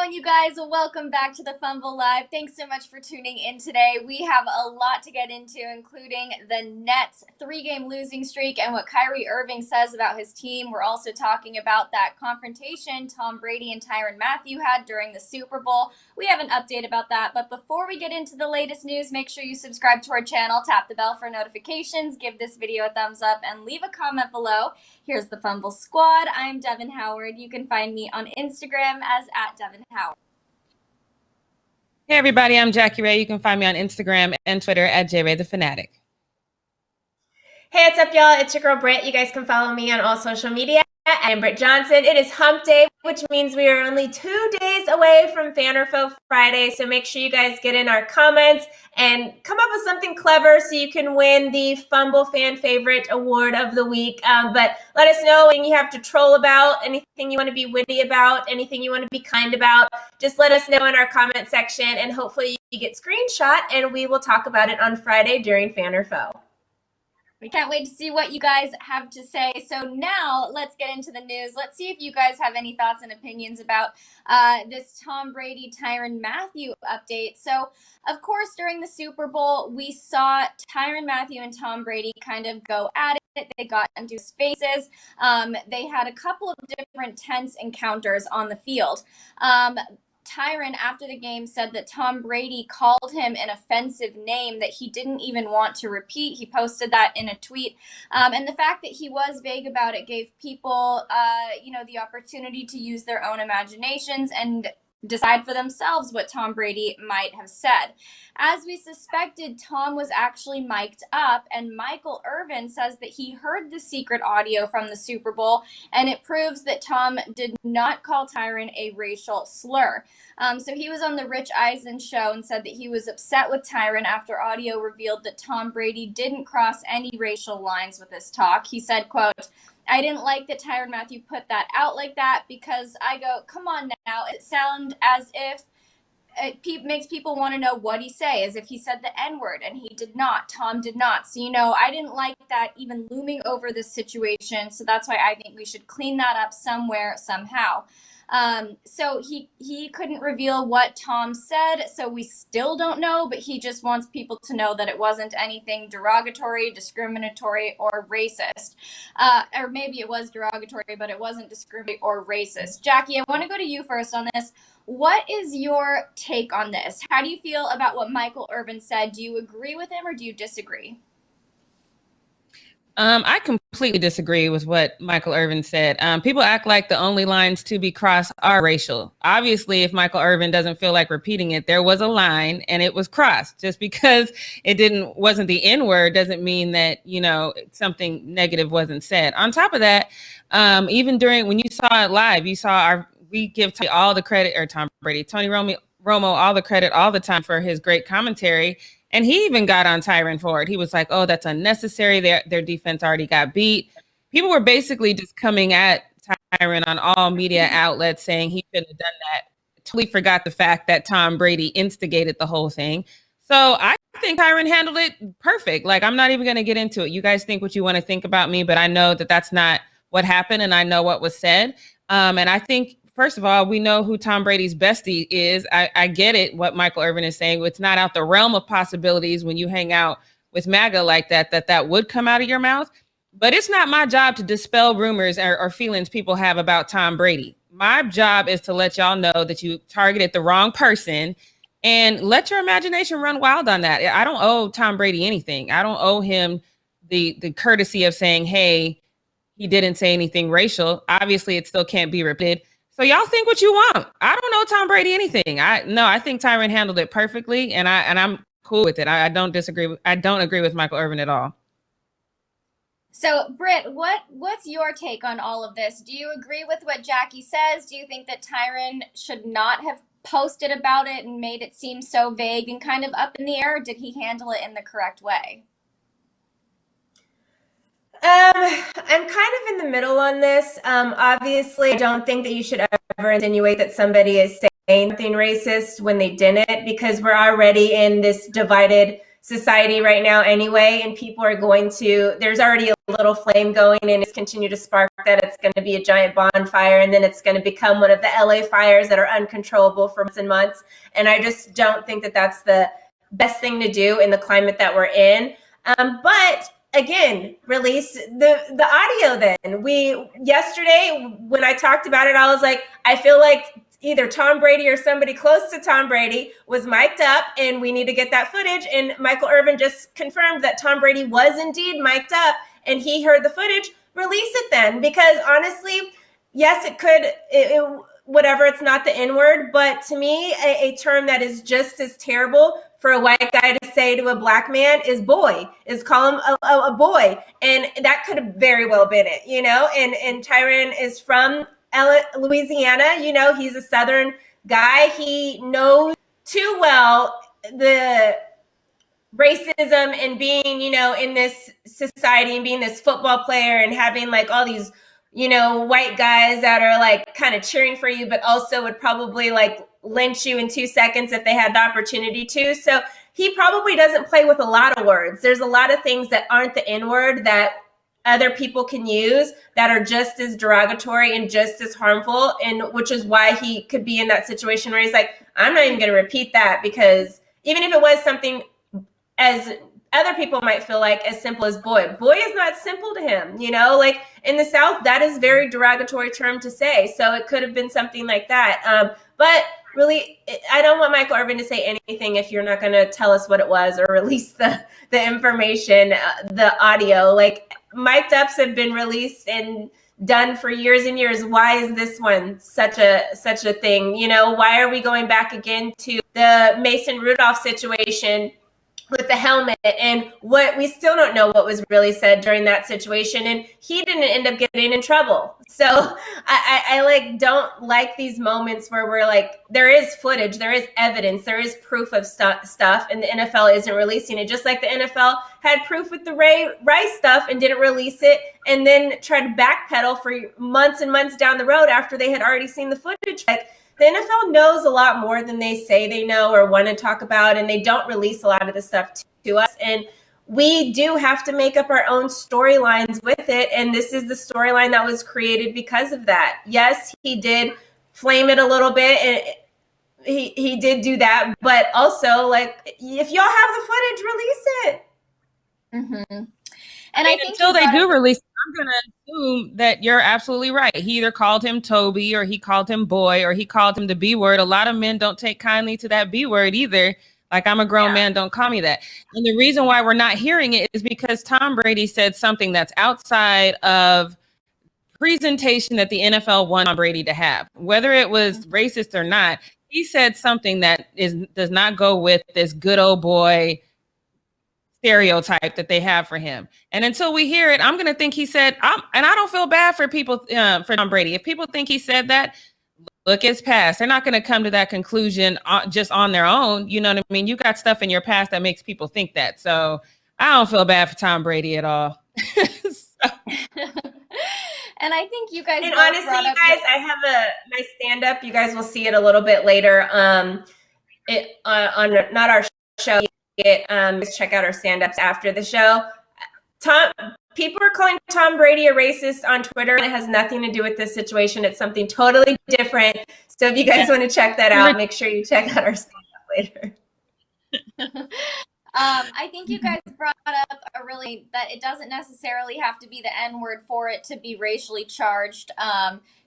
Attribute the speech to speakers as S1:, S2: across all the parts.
S1: going, you guys? Welcome back to the Fumble Live. Thanks so much for tuning in today. We have a lot to get into, including the Nets' 3-game losing streak and what Kyrie Irving says about his team. We're also talking about that confrontation Tom Brady and Tyrann Mathieu had during the Super Bowl. We have an update about that. But before we get into the latest news, make sure you subscribe to our channel, tap the bell for notifications, give this video a thumbs up, and leave a comment below. Here's the Fumble Squad. I'm Devin Howard. You can find me on Instagram as @DevinHoward.
S2: Hey everybody, I'm Jackie Ray. You can find me on Instagram and Twitter @JRayTheFanatic.
S3: Hey, what's up, y'all? It's your girl Britt. You guys can follow me on all social media. I'm Britt Johnson. It is Hump Day, which means we are only 2 days away from Fan or Foe Friday. So make sure you guys get in our comments and come up with something clever so you can win the Fumble Fan Favorite Award of the Week. But let us know when you have to troll about, anything you want to be witty about, anything you want to be kind about. Just let us know in our comment section, and hopefully you get screenshot, and we will talk about it on Friday during Fan or Foe.
S1: We can't wait to see what you guys have to say. So now let's get into the news. Let's see if you guys have any thoughts and opinions about this Tom Brady, Tyrann Mathieu update. So, of course, during the Super Bowl, we saw Tyrann Mathieu and Tom Brady kind of go at it. They got into his faces. They had a couple of different tense encounters on the field. Tyrann, after the game, said that Tom Brady called him an offensive name that he didn't even want to repeat. He posted that in a tweet. And the fact that he was vague about it gave people, the opportunity to use their own imaginations and decide for themselves what Tom Brady might have said. As we suspected, Tom was actually mic'd up, and Michael Irvin says that he heard the secret audio from the Super Bowl, and it proves that Tom did not call Tyrann a racial slur. So he was on the Rich Eisen show and said that he was upset with Tyrann after audio revealed that Tom Brady didn't cross any racial lines with his talk. He said, quote, "I didn't like that Tyrann Mathieu put that out like that because I go, come on now, it sounds as if it makes people want to know what he say, as if he said the N-word, and he did not. Tom did not. So, I didn't like that even looming over this situation, so that's why I think we should clean that up somewhere, somehow." So he couldn't reveal what Tom said, so we still don't know, but he just wants people to know that it wasn't anything derogatory, discriminatory, or racist. Or maybe it was derogatory, but it wasn't discriminatory or racist. Jackie, I want to go to you first on this. What is your take on this? How do you feel about what Michael Irvin said? Do you agree with him or do you disagree?
S2: I completely disagree with what Michael Irvin said. People act like the only lines to be crossed are racial. Obviously, if Michael Irvin doesn't feel like repeating it, there was a line and it was crossed. Just because it wasn't the N-word doesn't mean that, something negative wasn't said. On top of that, even when you saw it live, we give Tony all the credit, or Tom Brady, Tony Romo all the credit all the time for his great commentary. And he even got on Tyrann for it. He was like, oh, that's unnecessary. Their defense already got beat. People were basically just coming at Tyrann on all media outlets saying he shouldn't have done that. Totally forgot the fact that Tom Brady instigated the whole thing. So I think Tyrann handled it perfect. Like, I'm not even going to get into it. You guys think what you want to think about me, but I know that that's not what happened, and I know what was said. And I think, first of all, we know who Tom Brady's bestie is. I get it, what Michael Irvin is saying. It's not out the realm of possibilities when you hang out with MAGA like that would come out of your mouth. But it's not my job to dispel rumors or feelings people have about Tom Brady. My job is to let y'all know that you targeted the wrong person and let your imagination run wild on that. I don't owe Tom Brady anything. I don't owe him the courtesy of saying, hey, he didn't say anything racial. Obviously, it still can't be repeated. So y'all think what you want. I don't know Tom Brady anything. I think Tyrann handled it perfectly, and I'm cool with it. I don't disagree. I don't agree with Michael Irvin at all.
S1: So, Britt, what's your take on all of this? Do you agree with what Jackie says? Do you think that Tyrann should not have posted about it and made it seem so vague and kind of up in the air? Or did he handle it in the correct way?
S3: I'm kind of in the middle on this. Obviously, I don't think that you should ever insinuate that somebody is saying something racist when they didn't, because we're already in this divided society right now anyway, and people are going to, there's already a little flame going and it's continue to spark that. It's going to be a giant bonfire, and then it's going to become one of the LA fires that are uncontrollable for months and months. And I just don't think that that's the best thing to do in the climate that we're in. But again, release the audio then. Yesterday when I talked about it, I was like, I feel like either Tom Brady or somebody close to Tom Brady was mic'd up, and we need to get that footage. And Michael Irvin just confirmed that Tom Brady was indeed mic'd up, and he heard the footage. Release it then, because honestly, yes, it could, whatever, it's not the N-word, but to me, a term that is just as terrible for a white guy to say to a black man is boy, is call him a boy. And that could have very well been it, you know? And Tyron is from Louisiana, you know, he's a Southern guy. He knows too well the racism and being, you know, in this society and being this football player and having like all these, you know, white guys that are like kind of cheering for you, but also would probably like lynch you in 2 seconds if they had the opportunity to. So he probably doesn't play with a lot of words. There's a lot of things that aren't the N-word that other people can use that are just as derogatory and just as harmful, and which is why he could be in that situation where he's like, I'm not even going to repeat that, because even if it was something as other people might feel like as simple as boy is not simple to him, you know, like in the South, that is very derogatory term to say. So it could have been something like that. But really, I don't want Michael Irvin to say anything if you're not going to tell us what it was or release the information, the audio. Like mic'd ups have been released and done for years and years. Why is this one such a thing? You know, why are we going back again to the Mason Rudolph situation with the helmet, and what we still don't know what was really said during that situation, and he didn't end up getting in trouble. So I like don't like these moments where we're like, there is footage, there is evidence, there is proof of stuff, and the NFL isn't releasing it. Just like the NFL had proof with the Ray Rice stuff and didn't release it, and then tried to backpedal for months and months down the road after they had already seen the footage. Like, the NFL knows a lot more than they say they know or want to talk about, and they don't release a lot of the stuff to us. And we do have to make up our own storylines with it, and this is the storyline that was created because of that. Yes, he did flame it a little bit, and he did do that, but also, like, if y'all have the footage, release it.
S1: Mm-hmm. And I think
S2: until they do release it, I'm going to assume that you're absolutely right. He either called him Toby, or he called him boy, or he called him the B word. A lot of men don't take kindly to that B word either. Like, I'm a grown man, don't call me that. And the reason why we're not hearing it is because Tom Brady said something that's outside of presentation that the NFL wanted Tom Brady to have. Whether it was racist or not, he said something that does not go with this good old boy stereotype that they have for him. And until we hear it, I'm going to think he said, and I don't feel bad for people, for Tom Brady. If people think he said that, look, it's past. They're not going to come to that conclusion just on their own. You know what I mean? You got stuff in your past that makes people think that. So I don't feel bad for Tom Brady at all.
S1: And I think you guys,
S3: and honestly, you guys, I have my stand-up. You guys will see it a little bit later. On not our show. Check out our stand-ups after the show. People are calling Tom Brady a racist on Twitter, and it has nothing to do with this situation. It's something totally different. So if you guys want to check that out, make sure you check out our stand-up later.
S1: I think you guys brought up that it doesn't necessarily have to be the N-word for it to be racially charged.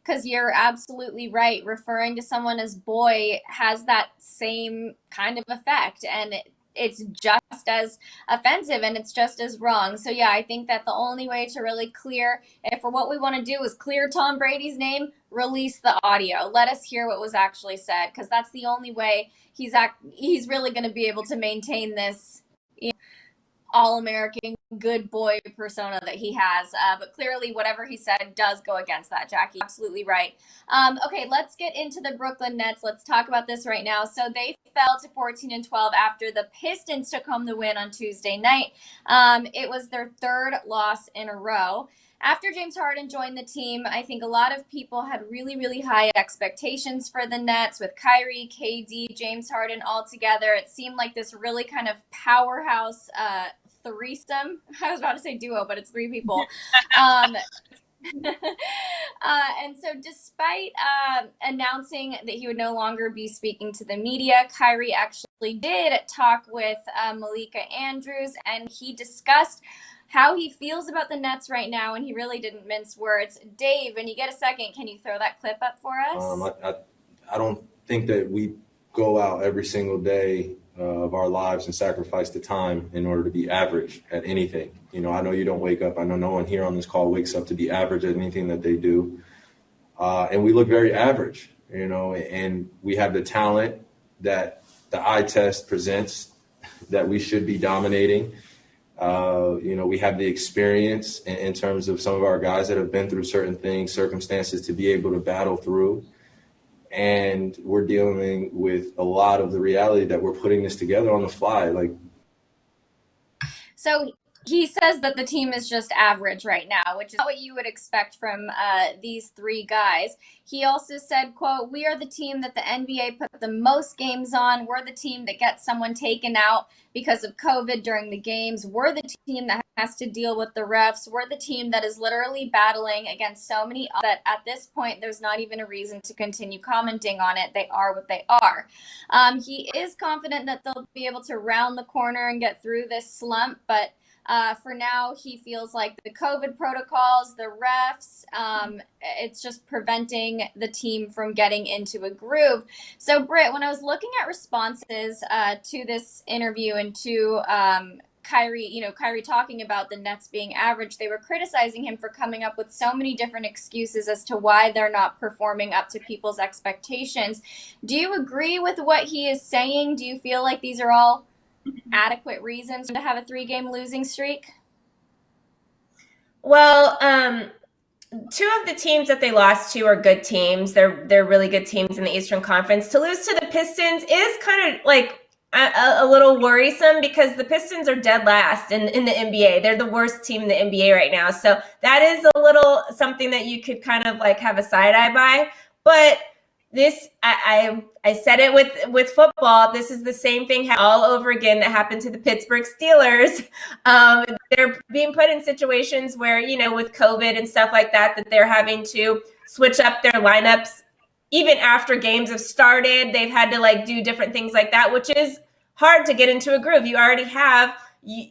S1: Because you're absolutely right. Referring to someone as boy has that same kind of effect, and it's just as offensive and it's just as wrong. So yeah, I think that the only way to really clear, if for what we want to do is clear Tom Brady's name, release the audio. Let us hear what was actually said, because that's the only way he's really going to be able to maintain this all-American good boy persona that he has. But clearly whatever he said does go against that, Jackie. Absolutely right. Okay, let's get into the Brooklyn Nets. Let's talk about this right now. So they fell to 14-12 after the Pistons took home the win on Tuesday night. It was their third loss in a row. After James Harden joined the team, I think a lot of people had really, really high expectations for the Nets with Kyrie, KD, James Harden all together. It seemed like this really kind of powerhouse threesome. I was about to say duo, but it's three people. And so despite announcing that he would no longer be speaking to the media, Kyrie actually did talk with Malika Andrews, and he discussed how he feels about the Nets right now, and he really didn't mince words. Dave, when you get a second, can you throw that clip up for us?
S4: I don't think that we go out every single day of our lives and sacrifice the time in order to be average at anything. You know, I know you don't wake up. I know no one here on this call wakes up to be average at anything that they do. And we look very average, you know, and we have the talent that the eye test presents that we should be dominating. You know, we have the experience in terms of some of our guys that have been through certain things, circumstances to be able to battle through. And we're dealing with a lot of the reality that we're putting this together on the fly.
S1: So he says that the team is just average right now, which is not what you would expect from these three guys. He also said, quote, "We are the team that the NBA put the most games on. We're the team that gets someone taken out because of COVID during the games. We're the team that has to deal with the refs. We're the team that is literally battling against so many that at this point, there's not even a reason to continue commenting on it. They are what they are." He is confident that they'll be able to round the corner and get through this slump, but for now, he feels like the COVID protocols, the refs, it's just preventing the team from getting into a groove. So, Britt, when I was looking at responses to this interview and to Kyrie talking about the Nets being average, they were criticizing him for coming up with so many different excuses as to why they're not performing up to people's expectations. Do you agree with what he is saying? Do you feel like these are all adequate reasons to have a 3-game losing streak?
S3: Well, two of the teams that they lost to are good teams. They're really good teams in the Eastern Conference. To lose to the Pistons is kind of like a little worrisome because the Pistons are dead last in the NBA. They're the worst team in the NBA right now. So that is a little something that you could kind of like have a side eye by. But this, I said it with football. This is the same thing all over again that happened to the Pittsburgh Steelers. They're being put in situations where, you know, with COVID and stuff like that, that they're having to switch up their lineups. Even after games have started, they've had to like do different things like that, which is hard to get into a groove. You already have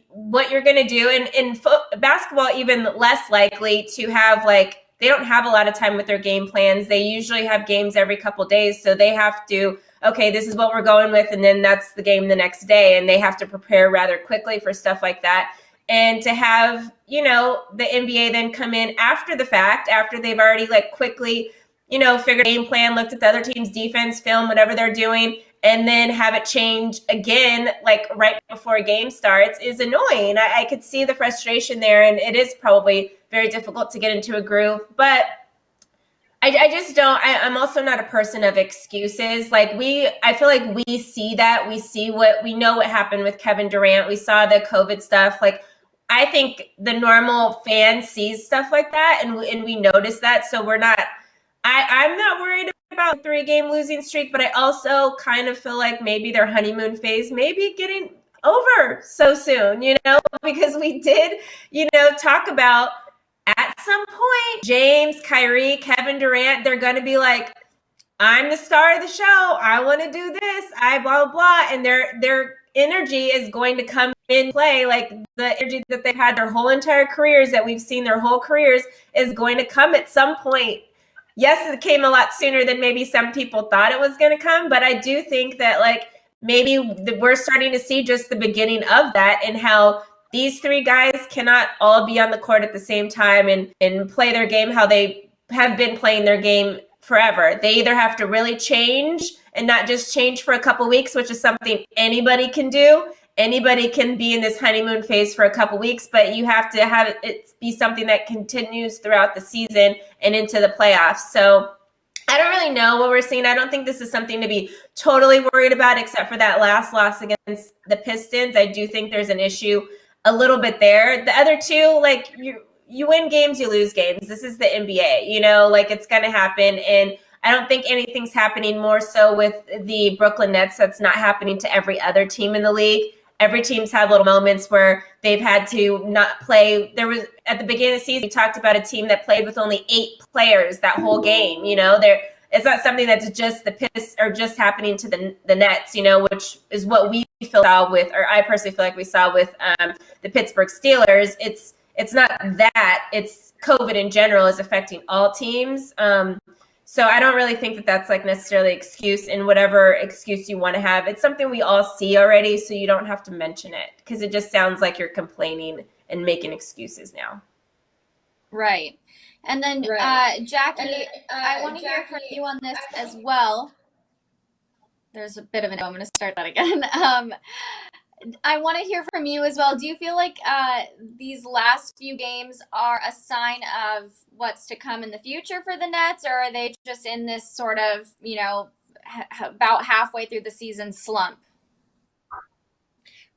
S3: what you're going to do. And in basketball, even less likely to have like, they don't have a lot of time with their game plans. They usually have games every couple of days. So they have to, okay, this is what we're going with. And then that's the game the next day. And they have to prepare rather quickly for stuff like that. And to have, you know, the NBA then come in after the fact, after they've already like quickly, you know, figured game plan, looked at the other team's defense, film, whatever they're doing, and then have it change again, like right before a game starts is annoying. I could see the frustration there, and it is probably very difficult to get into a groove. But I just don't, I'm also not a person of excuses. Like I feel like we see that, we know what happened with Kevin Durant. We saw the COVID stuff. Like, I think the normal fan sees stuff like that, and we notice that. So I'm not worried about a 3-game losing streak, but I also kind of feel like maybe their honeymoon phase may be getting over so soon, you know, because we did, you know, talk about at some point, James, Kyrie, Kevin Durant, they're going to be like, I'm the star of the show. I want to do this. I blah, blah, blah. And their energy is going to come in play. Like the energy that they've had their whole entire careers, that we've seen their whole careers, is going to come at some point. Yes, it came a lot sooner than maybe some people thought it was going to come. But I do think that like maybe we're starting to see just the beginning of that, and how these three guys cannot all be on the court at the same time and play their game how they have been playing their game forever. They either have to really change and not just change for a couple weeks, which is something anybody can do. Anybody can be in this honeymoon phase for a couple weeks, but you have to have it be something that continues throughout the season and into the playoffs. So I don't really know what we're seeing. I don't think this is something to be totally worried about, except for that last loss against the Pistons. I do think there's an issue a little bit there. The other two, like you win games, you lose games. This is the NBA, you know, like it's going to happen. And I don't think anything's happening more so with the Brooklyn Nets that's not happening to every other team in the league. Every team's had little moments where they've had to not play. There was at the beginning of the season, we talked about a team that played with only 8 players that whole game. You know, it's not something that's just the piss or just happening to the Nets, you know, which is what we saw with, or I personally feel like we saw with the Pittsburgh Steelers. It's not that, it's COVID in general is affecting all teams. So I don't really think that that's like necessarily an excuse, and whatever excuse you want to have, it's something we all see already, so you don't have to mention it because it just sounds like you're complaining and making excuses now.
S1: Right. And then Jackie, I want to hear from you on this as well. There's a bit of an, I'm going to start that again. I want to hear from you as well. Do you feel like these last few games are a sign of what's to come in the future for the Nets, or are they just in this sort of, you know, about halfway through the season slump?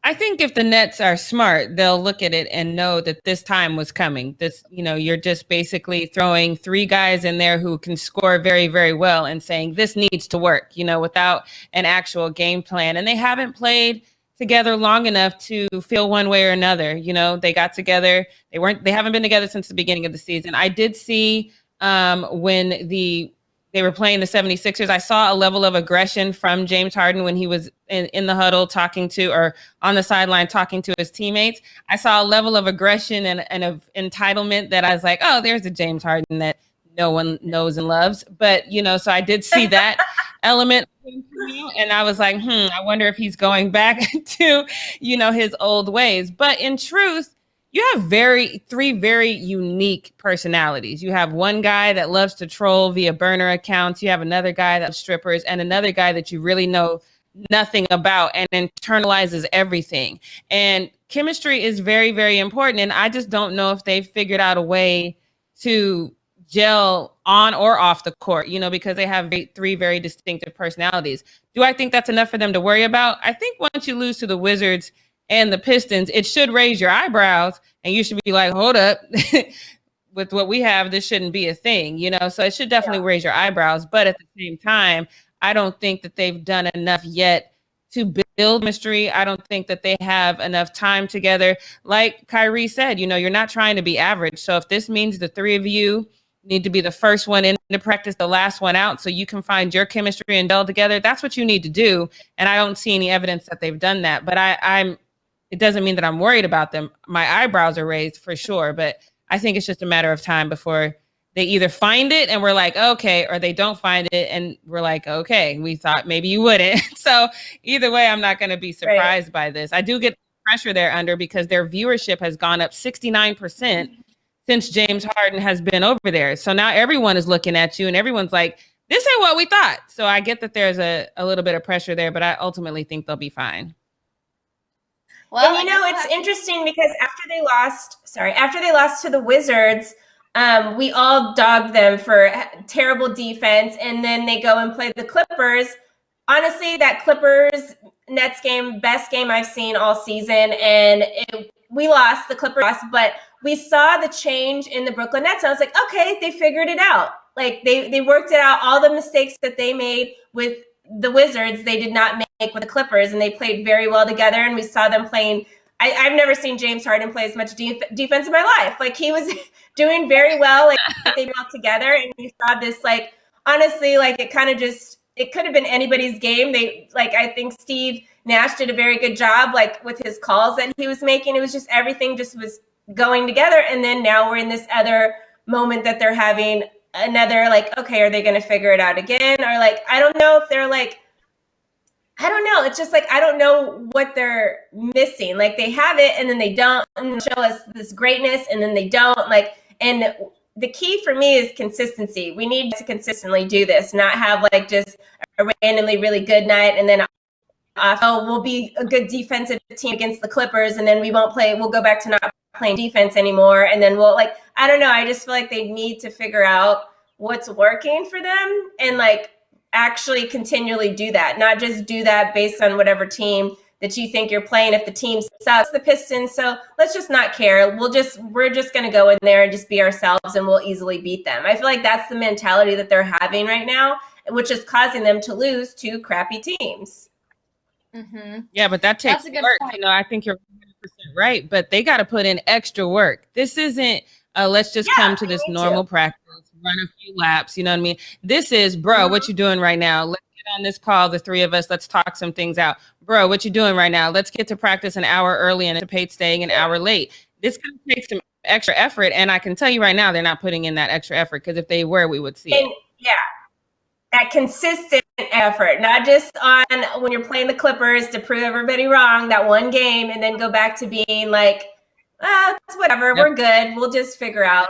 S2: I think if the Nets are smart, they'll look at it and know that this time was coming. This, you know, you're just basically throwing 3 guys in there who can score very, very well and saying this needs to work, you know, without an actual game plan. And they haven't played together long enough to feel one way or another. You know, they got together. They haven't been together since the beginning of the season. I did see when they were playing the 76ers, I saw a level of aggression from James Harden when he was in the huddle talking to, or on the sideline talking to his teammates. I saw a level of aggression and of entitlement that I was like, oh, there's a James Harden that no one knows and loves. But, you know, so I did see that element. And I was like, I wonder if he's going back to, you know, his old ways. But in truth, you have 3 very unique personalities. You have one guy that loves to troll via burner accounts. You have another guy that loves strippers, and another guy that you really know nothing about and internalizes everything. And chemistry is very, very important. And I just don't know if they've figured out a way to gel on or off the court, you know, because they have 3 very distinctive personalities. Do I think that's enough for them to worry about? I think once you lose to the Wizards and the Pistons, it should raise your eyebrows, and you should be like, hold up, with what we have, this shouldn't be a thing, you know? So it should definitely raise your eyebrows. But at the same time, I don't think that they've done enough yet to build mystery. I don't think that they have enough time together. Like Kyrie said, you know, you're not trying to be average. So if this means the 3 of you need to be the first one into practice, the last one out, so you can find your chemistry and gel together, that's what you need to do. And I don't see any evidence that they've done that. But it doesn't mean that I'm worried about them. My eyebrows are raised for sure, but I think it's just a matter of time before they either find it and we're like, okay, or they don't find it and we're like, okay, we thought maybe you wouldn't. So either way, I'm not going to be surprised by this. I do get pressure there under because their viewership has gone up 69% since James Harden has been over there. So now everyone is looking at you and everyone's like, this ain't what we thought. So I get that there's a little bit of pressure there, but I ultimately think they'll be fine.
S3: Well, and you know, it's interesting because after they lost to the Wizards, we all dogged them for terrible defense, and then they go and play the Clippers. Honestly, that Clippers Nets game, best game I've seen all season, and we lost, the Clippers lost, but we saw the change in the Brooklyn Nets. I was like, okay, they figured it out. Like they worked it out. All the mistakes that they made with the Wizards, they did not make with the Clippers, and they played very well together. And we saw them playing. I've never seen James Harden play as much defense in my life. Like he was doing very well. Like they all together, and we saw this. Like honestly, like it could have been anybody's game. I think Steve Nash did a very good job, like with his calls that he was making. It was just everything just was going together. And then now we're in this other moment that they're having another, like, okay, are they going to figure it out again? Or like, I don't know if they're like, I don't know. It's just like, I don't know what they're missing. Like they have it and then they don't, and show us this greatness and then they don't, like, and the key for me is consistency. We need to consistently do this, not have like just a randomly really good night and then we'll be a good defensive team against the Clippers and then we won't play. We'll go back to not playing defense anymore. And then we'll like, I don't know. I just feel like they need to figure out what's working for them and like actually continually do that, not just do that based on whatever team that you think you're playing if the team sucks, the Pistons. So let's just not care. We're just going to go in there and just be ourselves, and we'll easily beat them. I feel like that's the mentality that they're having right now, which is causing them to lose to crappy teams.
S1: Mm-hmm.
S2: Yeah, but that takes work. Point. I think you're 100% right, but they got to put in extra work. This isn't let's just come to this normal practice, run a few laps. You know what I mean? This is, bro, what you doing right now? Let's get on this call, the three of us. Let's talk some things out. Bro, what you doing right now? Let's get to practice an hour early and anticipate staying an hour late. This kind of takes some extra effort, and I can tell you right now, they're not putting in that extra effort, because if they were, we would see it.
S3: Yeah. That consistent effort, not just on when you're playing the Clippers to prove everybody wrong that one game and then go back to being like, it's whatever, we're good. We'll just figure out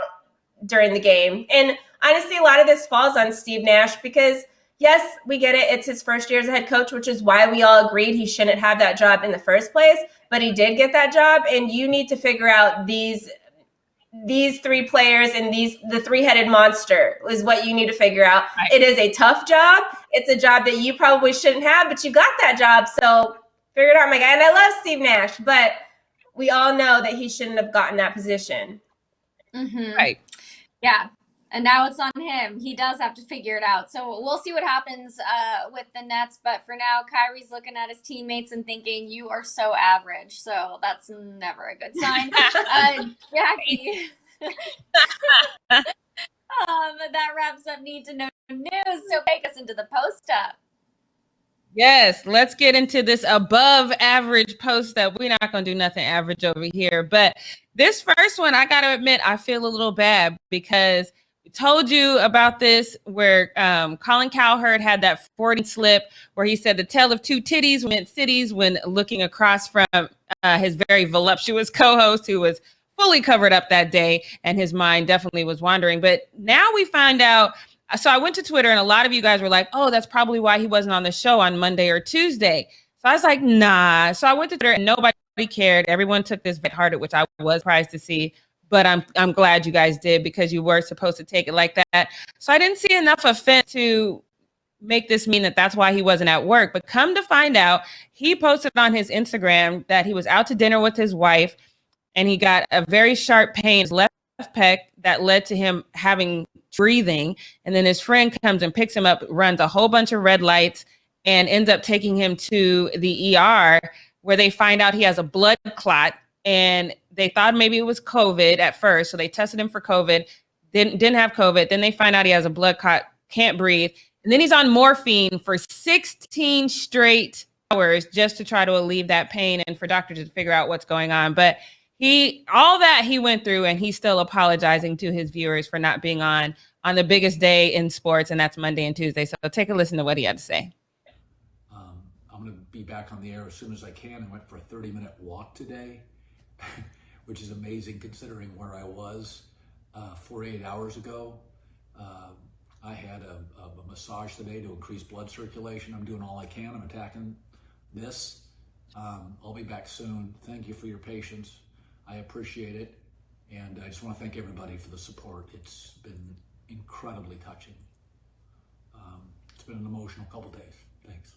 S3: during the game. And honestly, a lot of this falls on Steve Nash because, yes, we get it. It's his first year as a head coach, which is why we all agreed he shouldn't have that job in the first place. But he did get that job, and you need to figure out these three players and the three-headed monster is what you need to figure out. Right. It is a tough job. It's a job that you probably shouldn't have, but you got that job. So figure it out, my guy. And I love Steve Nash, but we all know that he shouldn't have gotten that position.
S1: Mm-hmm.
S2: Right.
S1: Yeah. And now it's on him. He does have to figure it out. So we'll see what happens with the Nets. But for now, Kyrie's looking at his teammates and thinking, you are so average. So that's never a good sign. Jackie. That wraps up Need to Know News. So take us into the post-up.
S2: Yes, let's get into this above average post-up. We're not going to do nothing average over here. But this first one, I got to admit, I feel a little bad because we told you about this where Colin Cowherd had that 40 slip where he said the tale of two titties meant cities when looking across from his very voluptuous co-host who was fully covered up that day, and his mind definitely was wandering. But now we find out. So I went to Twitter, and a lot of you guys were like, oh, that's probably why he wasn't on the show on Monday or Tuesday. So I was like, nah. So I went to Twitter, and nobody cared. Everyone took this lighthearted, which I was surprised to see. But I'm glad you guys did, because you were supposed to take it like that. So I didn't see enough offense to make this mean that that's why he wasn't at work. But come to find out, he posted on his Instagram that he was out to dinner with his wife, and he got a very sharp pain in his left pec that led to him having breathing. And then his friend comes and picks him up, runs a whole bunch of red lights, and ends up taking him to the ER, where they find out he has a blood clot. And they thought maybe it was COVID at first. So they tested him for COVID, didn't have COVID. Then they find out he has a blood clot, can't breathe. And then he's on morphine for 16 straight hours just to try to alleviate that pain and for doctors to figure out what's going on. But all that he went through, and he's still apologizing to his viewers for not being on the biggest day in sports, and that's Monday and Tuesday. So take a listen to what he had to say.
S5: I'm going to be back on the air as soon as I can. I went for a 30-minute walk today, which is amazing considering where I was 48 hours ago. I had a massage today to increase blood circulation. I'm doing all I can. I'm attacking this. I'll be back soon. Thank you for your patience. I appreciate it. And I just want to thank everybody for the support. It's been incredibly touching. It's been an emotional couple days. Thanks.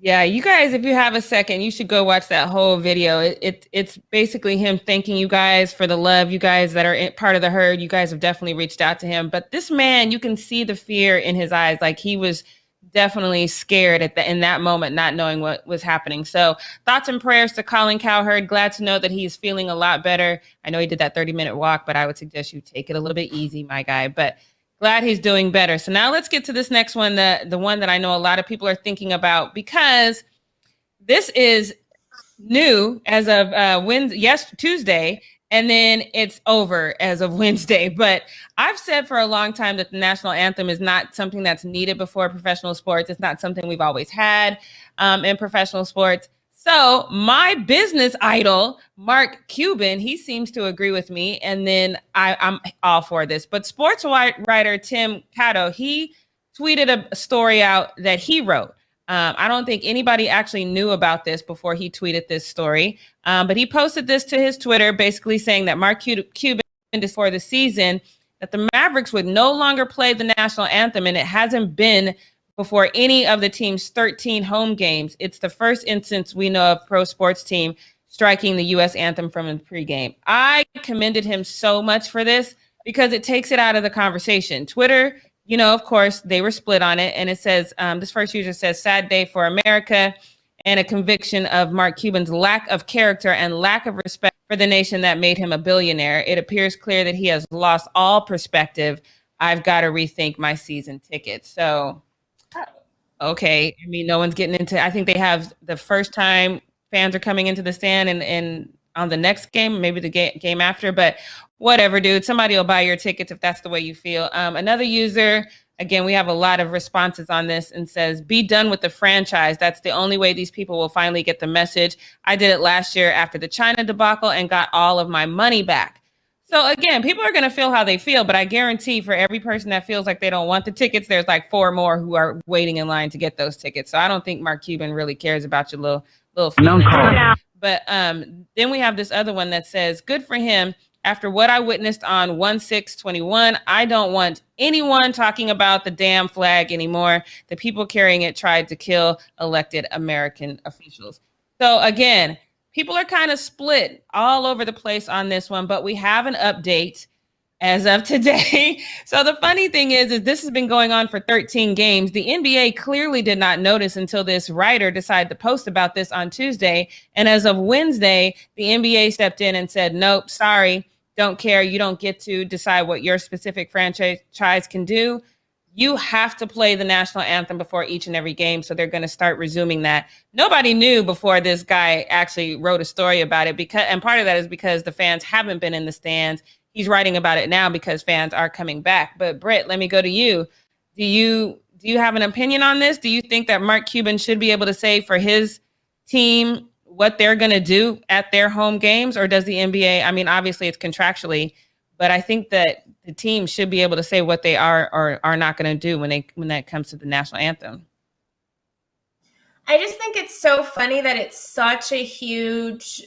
S2: Yeah, you guys, if you have a second, you should go watch that whole video. It's basically him thanking you guys for the love. You guys that are part of the herd, you guys have definitely reached out to him. But this man, you can see the fear in his eyes. Like, he was definitely scared in that moment, not knowing what was happening. So thoughts and prayers to Colin Cowherd. Glad to know that he's feeling a lot better. I know he did that 30-minute walk, but I would suggest you take it a little bit easy, my guy. But glad he's doing better. So now let's get to this next one, the one that I know a lot of people are thinking about, because this is new as of Tuesday, and then it's over as of Wednesday. But I've said for a long time that the national anthem is not something that's needed before professional sports. It's not something we've always had in professional sports. So my business idol, Mark Cuban, he seems to agree with me. And then I'm all for this. But sports writer Tim Cato, he tweeted a story out that he wrote. I don't think anybody actually knew about this before he tweeted this story. But he posted this to his Twitter, basically saying that Mark Cuban, before the season, that the Mavericks would no longer play the national anthem. And it hasn't been before any of the team's 13 home games. It's the first instance we know of pro sports team striking the U.S. anthem from the pregame. I commended him so much for this because it takes it out of the conversation. Twitter, you know, of course, they were split on it. And it says, this first user says, sad day for America, and a conviction of Mark Cuban's lack of character and lack of respect for the nation that made him a billionaire. It appears clear that he has lost all perspective. I've got to rethink my season tickets. So, okay. I mean, no one's getting into, I think they have the first time fans are coming into the stand and on the next game, maybe the game after, but whatever, dude, somebody will buy your tickets if that's the way you feel. Another user, again, we have a lot of responses on this, and says, be done with the franchise. That's the only way these people will finally get the message. I did it last year after the China debacle and got all of my money back. So again, people are going to feel how they feel, but I guarantee for every person that feels like they don't want the tickets, there's like 4 more who are waiting in line to get those tickets. So I don't think Mark Cuban really cares about your little feelings. But then we have this other one that says, good for him. After what I witnessed on 1/6/21, I don't want anyone talking about the damn flag anymore. The people carrying it tried to kill elected American officials. So again, people are kind of split all over the place on this one, but we have an update as of today. So the funny thing is this has been going on for 13 games. The NBA clearly did not notice until this writer decided to post about this on Tuesday. And as of Wednesday, the NBA stepped in and said, nope, sorry, don't care. You don't get to decide what your specific franchise can do. You have to play the national anthem before each and every game. So they're going to start resuming that. Nobody knew before this guy actually wrote a story about it, and part of that is because the fans haven't been in the stands. He's writing about it now because fans are coming back. But Britt, let me go to you. Do you have an opinion on this? Do you think that Mark Cuban should be able to say for his team what they're going to do at their home games? Or does the NBA, I mean, obviously it's contractually, but I think that the team should be able to say what they are or are not going to do when that comes to the national anthem.
S3: I just think it's so funny that it's such a huge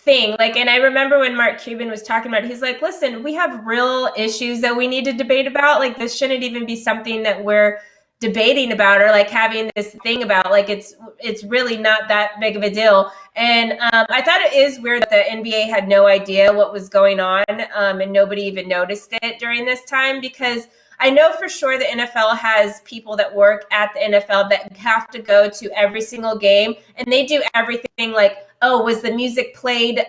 S3: thing. Like, and I remember when Mark Cuban was talking about it, he's like, listen, we have real issues that we need to debate about. Like, this shouldn't even be something that we're debating about or like having this thing about. Like, it's really not that big of a deal. And I thought it is weird that the NBA had no idea what was going on and nobody even noticed it during this time, because I know for sure the NFL has people that work at the NFL that have to go to every single game, and they do everything like, oh, was the music played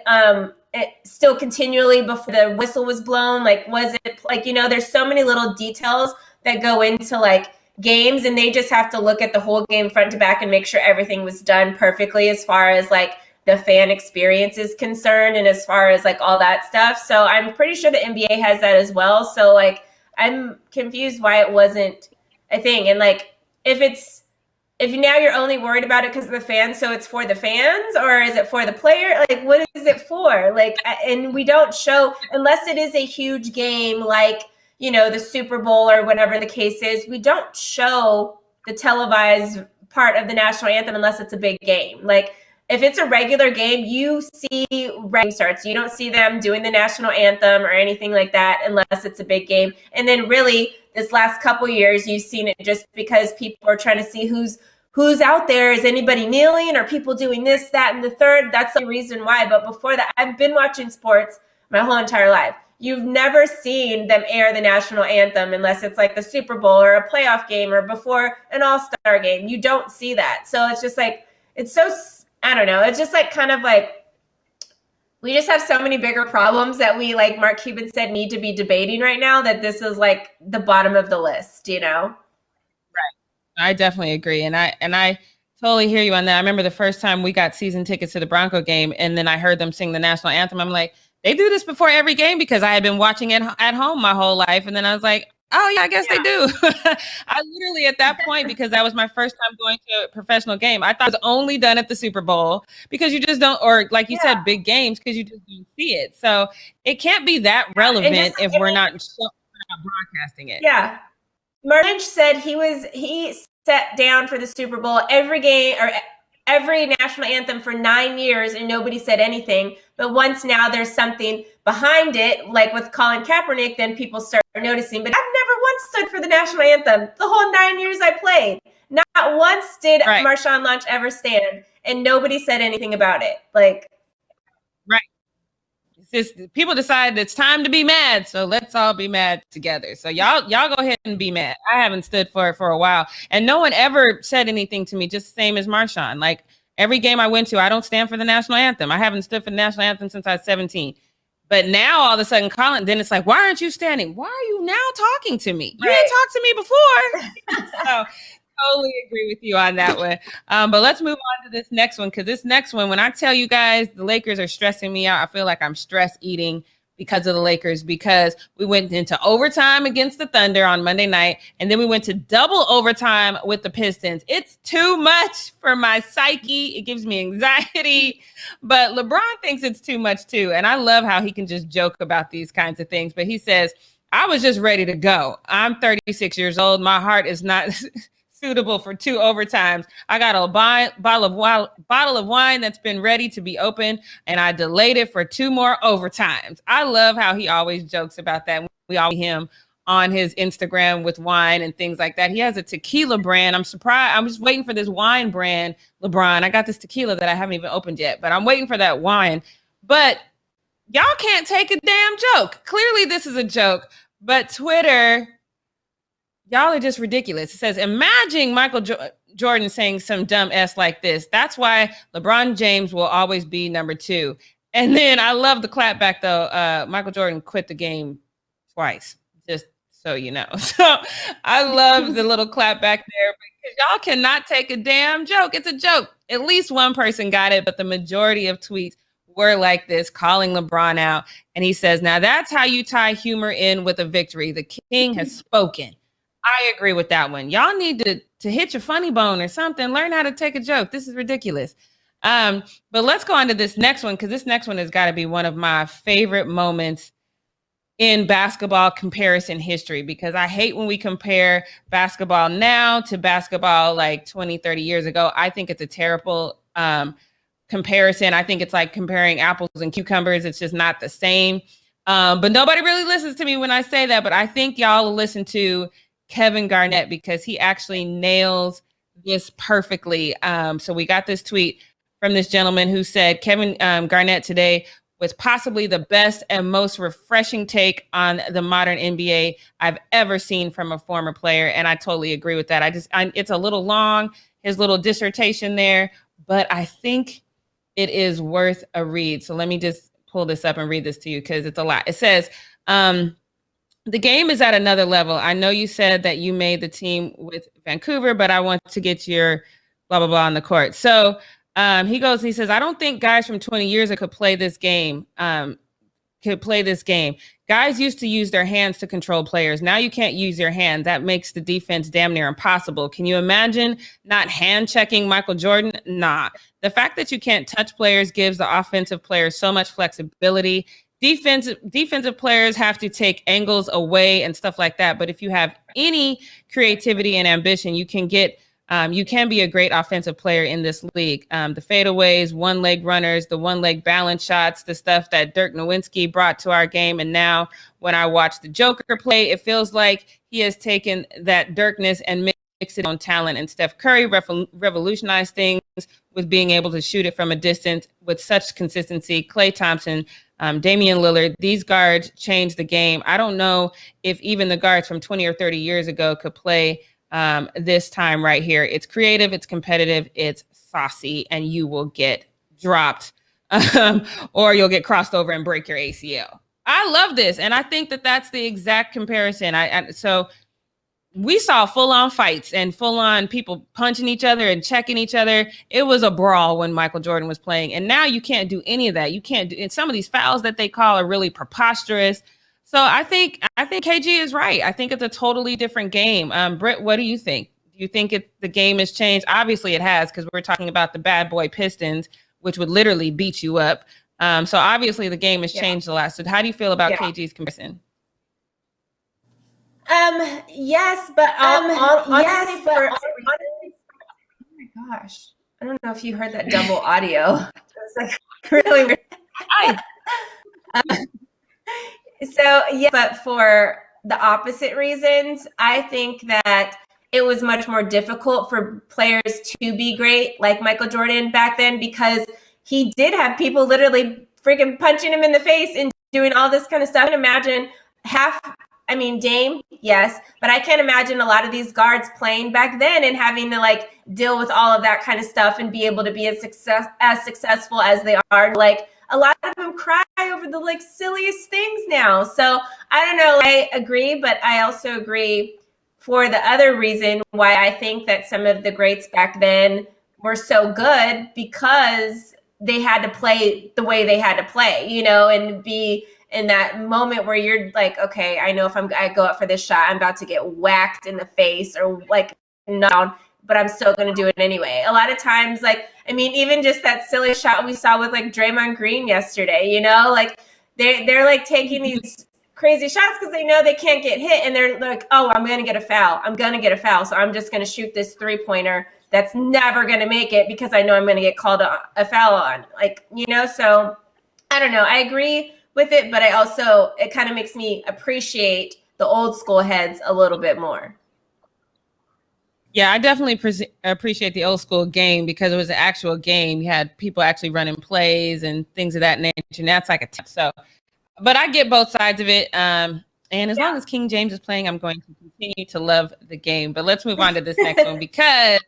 S3: still continually before the whistle was blown? Like, was it like, you know, there's so many little details that go into like games, and they just have to look at the whole game front to back and make sure everything was done perfectly as far as like the fan experience is concerned and as far as like all that stuff. So I'm pretty sure the NBA has that as well. So like, I'm confused why it wasn't a thing. And like, if now you're only worried about it because of the fans, so it's for the fans, or is it for the player? Like, what is it for? Like, and we don't show, unless it is a huge game, like, you know, the Super Bowl or whatever the case is, we don't show the televised part of the national anthem unless it's a big game. Like, if it's a regular game, you see ring starts. You don't see them doing the national anthem or anything like that unless it's a big game. And then really this last couple years, you've seen it just because people are trying to see who's out there. Is anybody kneeling? Or people doing this, that, and the third? That's the reason why. But before that, I've been watching sports my whole entire life. You've never seen them air the national anthem unless it's like the Super Bowl or a playoff game or before an all-star game. You don't see that. So it's just like, it's so, I don't know. It's just like kind of like, we just have so many bigger problems that we, like Mark Cuban said, need to be debating right now, that this is like the bottom of the list, you know?
S2: Right. I definitely agree. And I totally hear you on that. I remember the first time we got season tickets to the Bronco game, and then I heard them sing the national anthem. I'm like, they do this before every game, because I had been watching it at home my whole life. And then I was like, oh yeah, I guess they do. I literally at that point, because that was my first time going to a professional game, I thought it was only done at the Super Bowl, because you just don't, or like you said, big games, because you just don't see it. So it can't be that relevant if we're not broadcasting it.
S3: Yeah. Mark Lynch said he sat down for the Super Bowl every game or every national anthem for 9 years, and nobody said anything. But once now there's something behind it, like with Colin Kaepernick, then people start noticing. But I've never once stood for the national anthem the whole 9 years I played. Not once did Marshawn Lynch ever stand, and nobody said anything about it. Like,
S2: right. It's just, people decide it's time to be mad, so let's all be mad together. So y'all go ahead and be mad. I haven't stood for it for a while, and no one ever said anything to me. Just the same as Marshawn. Like every game I went to, I don't stand for the national anthem. I haven't stood for the national anthem since I was 17. But now all of a sudden, Colin, then it's like, why aren't you standing? Why are you now talking to me? You didn't talk to me before. So totally agree with you on that one. But let's move on to this next one, because this next one, when I tell you guys the Lakers are stressing me out, I feel like I'm stress eating because of the Lakers, because we went into overtime against the Thunder on Monday night, and then we went to double overtime with the Pistons. It's too much for my psyche. It gives me anxiety, but LeBron thinks it's too much too. And I love how he can just joke about these kinds of things. But he says, I was just ready to go. I'm 36 years old. My heart is not suitable for 2 overtimes. I got a bottle of wine that's been ready to be opened, and I delayed it for 2 more overtimes. I love how he always jokes about that. We all see him on his Instagram with wine and things like that. He has a tequila brand. I'm surprised. I'm just waiting for this wine brand, LeBron. I got this tequila that I haven't even opened yet, but I'm waiting for that wine. But y'all can't take a damn joke. Clearly this is a joke, but Twitter, y'all are just ridiculous. It says, imagine Michael Jordan saying some dumb S like this. That's why LeBron James will always be number 2. And then I love the clap back, though. Michael Jordan quit the game twice, just so you know. So I love the little clap back there, because y'all cannot take a damn joke. It's a joke. At least one person got it, but the majority of tweets were like this, calling LeBron out. And he says, now that's how you tie humor in with a victory. The king has spoken. I agree with that one. Y'all need to hit your funny bone or something. Learn how to take a joke. This is ridiculous. But let's go on to this next one, because this next one has got to be one of my favorite moments in basketball comparison history, because I hate when we compare basketball now to basketball like 20, 30 years ago. I think it's a terrible comparison. I think it's like comparing apples and cucumbers. It's just not the same. But nobody really listens to me when I say that. But I think y'all will listen to Kevin Garnett, because he actually nails this perfectly. So we got this tweet from this gentleman who said, Kevin Garnett today was possibly the best and most refreshing take on the modern NBA I've ever seen from a former player. And I totally agree with that. It's a little long, his little dissertation there, but I think it is worth a read. So let me just pull this up and read this to you, because it's a lot. It says, the game is at another level. I know you said that you made the team with Vancouver, but I want to get your blah, blah, blah on the court. So he says, I don't think guys from 20 years ago could play this game. Guys used to use their hands to control players. Now you can't use your hand. That makes the defense damn near impossible. Can you imagine not hand checking Michael Jordan? Nah. The fact that you can't touch players gives the offensive players so much flexibility. Defensive players have to take angles away and stuff like that. But if you have any creativity and ambition, you can be a great offensive player in this league. The fadeaways, one-leg runners, the one-leg balance shots, the stuff that Dirk Nowitzki brought to our game. And now when I watch the Joker play, it feels like he has taken that Dirkness and mixed it on talent. And Steph Curry revolutionized things with being able to shoot it from a distance with such consistency. Klay Thompson, Damian Lillard, these guards changed the game. I don't know if even the guards from 20 or 30 years ago could play this time right here. It's creative, it's competitive, it's saucy, and you will get dropped or you'll get crossed over and break your ACL. I love this, and I think that that's the exact comparison. So we saw full-on fights and full-on people punching each other and checking each other. It was a brawl when Michael Jordan was playing, and now you can't do any of that. You can't do, and some of these fouls that they call are really preposterous. So I think KG is right. I think it's a totally different game. Britt, what do you think? Do you think the game has changed? Obviously it has, because we're talking about the bad boy Pistons, which would literally beat you up. So obviously the game has changed a lot. So how do you feel about KG's comparison?
S3: Yes, but honestly, oh my gosh, I don't know if you heard that double audio. It was like really weird. So yeah, but for the opposite reasons. I think that it was much more difficult for players to be great, like Michael Jordan back then, because he did have people literally freaking punching him in the face and doing all this kind of stuff. I can imagine Dame, yes, but I can't imagine a lot of these guards playing back then and having to like deal with all of that kind of stuff and be able to be as successful as they are. Like a lot of them cry over the like silliest things now. So I don't know. I agree, but I also agree for the other reason why I think that some of the greats back then were so good, because they had to play the way they had to play, and be in that moment where you're like, okay, I know if I go up for this shot, I'm about to get whacked in the face or like knocked, but I'm still going to do it anyway. A lot of times, even just that silly shot we saw with like Draymond Green yesterday, like they're like taking these crazy shots because they know they can't get hit, and they're like, oh, I'm going to get a foul. So I'm just going to shoot this 3-pointer that's never going to make it because I know I'm going to get called a foul on. So I don't know. I agree with it, but it kind of makes me appreciate the old school heads a little bit more.
S2: Yeah, I definitely appreciate the old school game because it was an actual game. You had people actually running plays and things of that nature. And that's like a tip. So, but I get both sides of it. And as long as King James is playing, I'm going to continue to love the game. But let's move on to this next one, because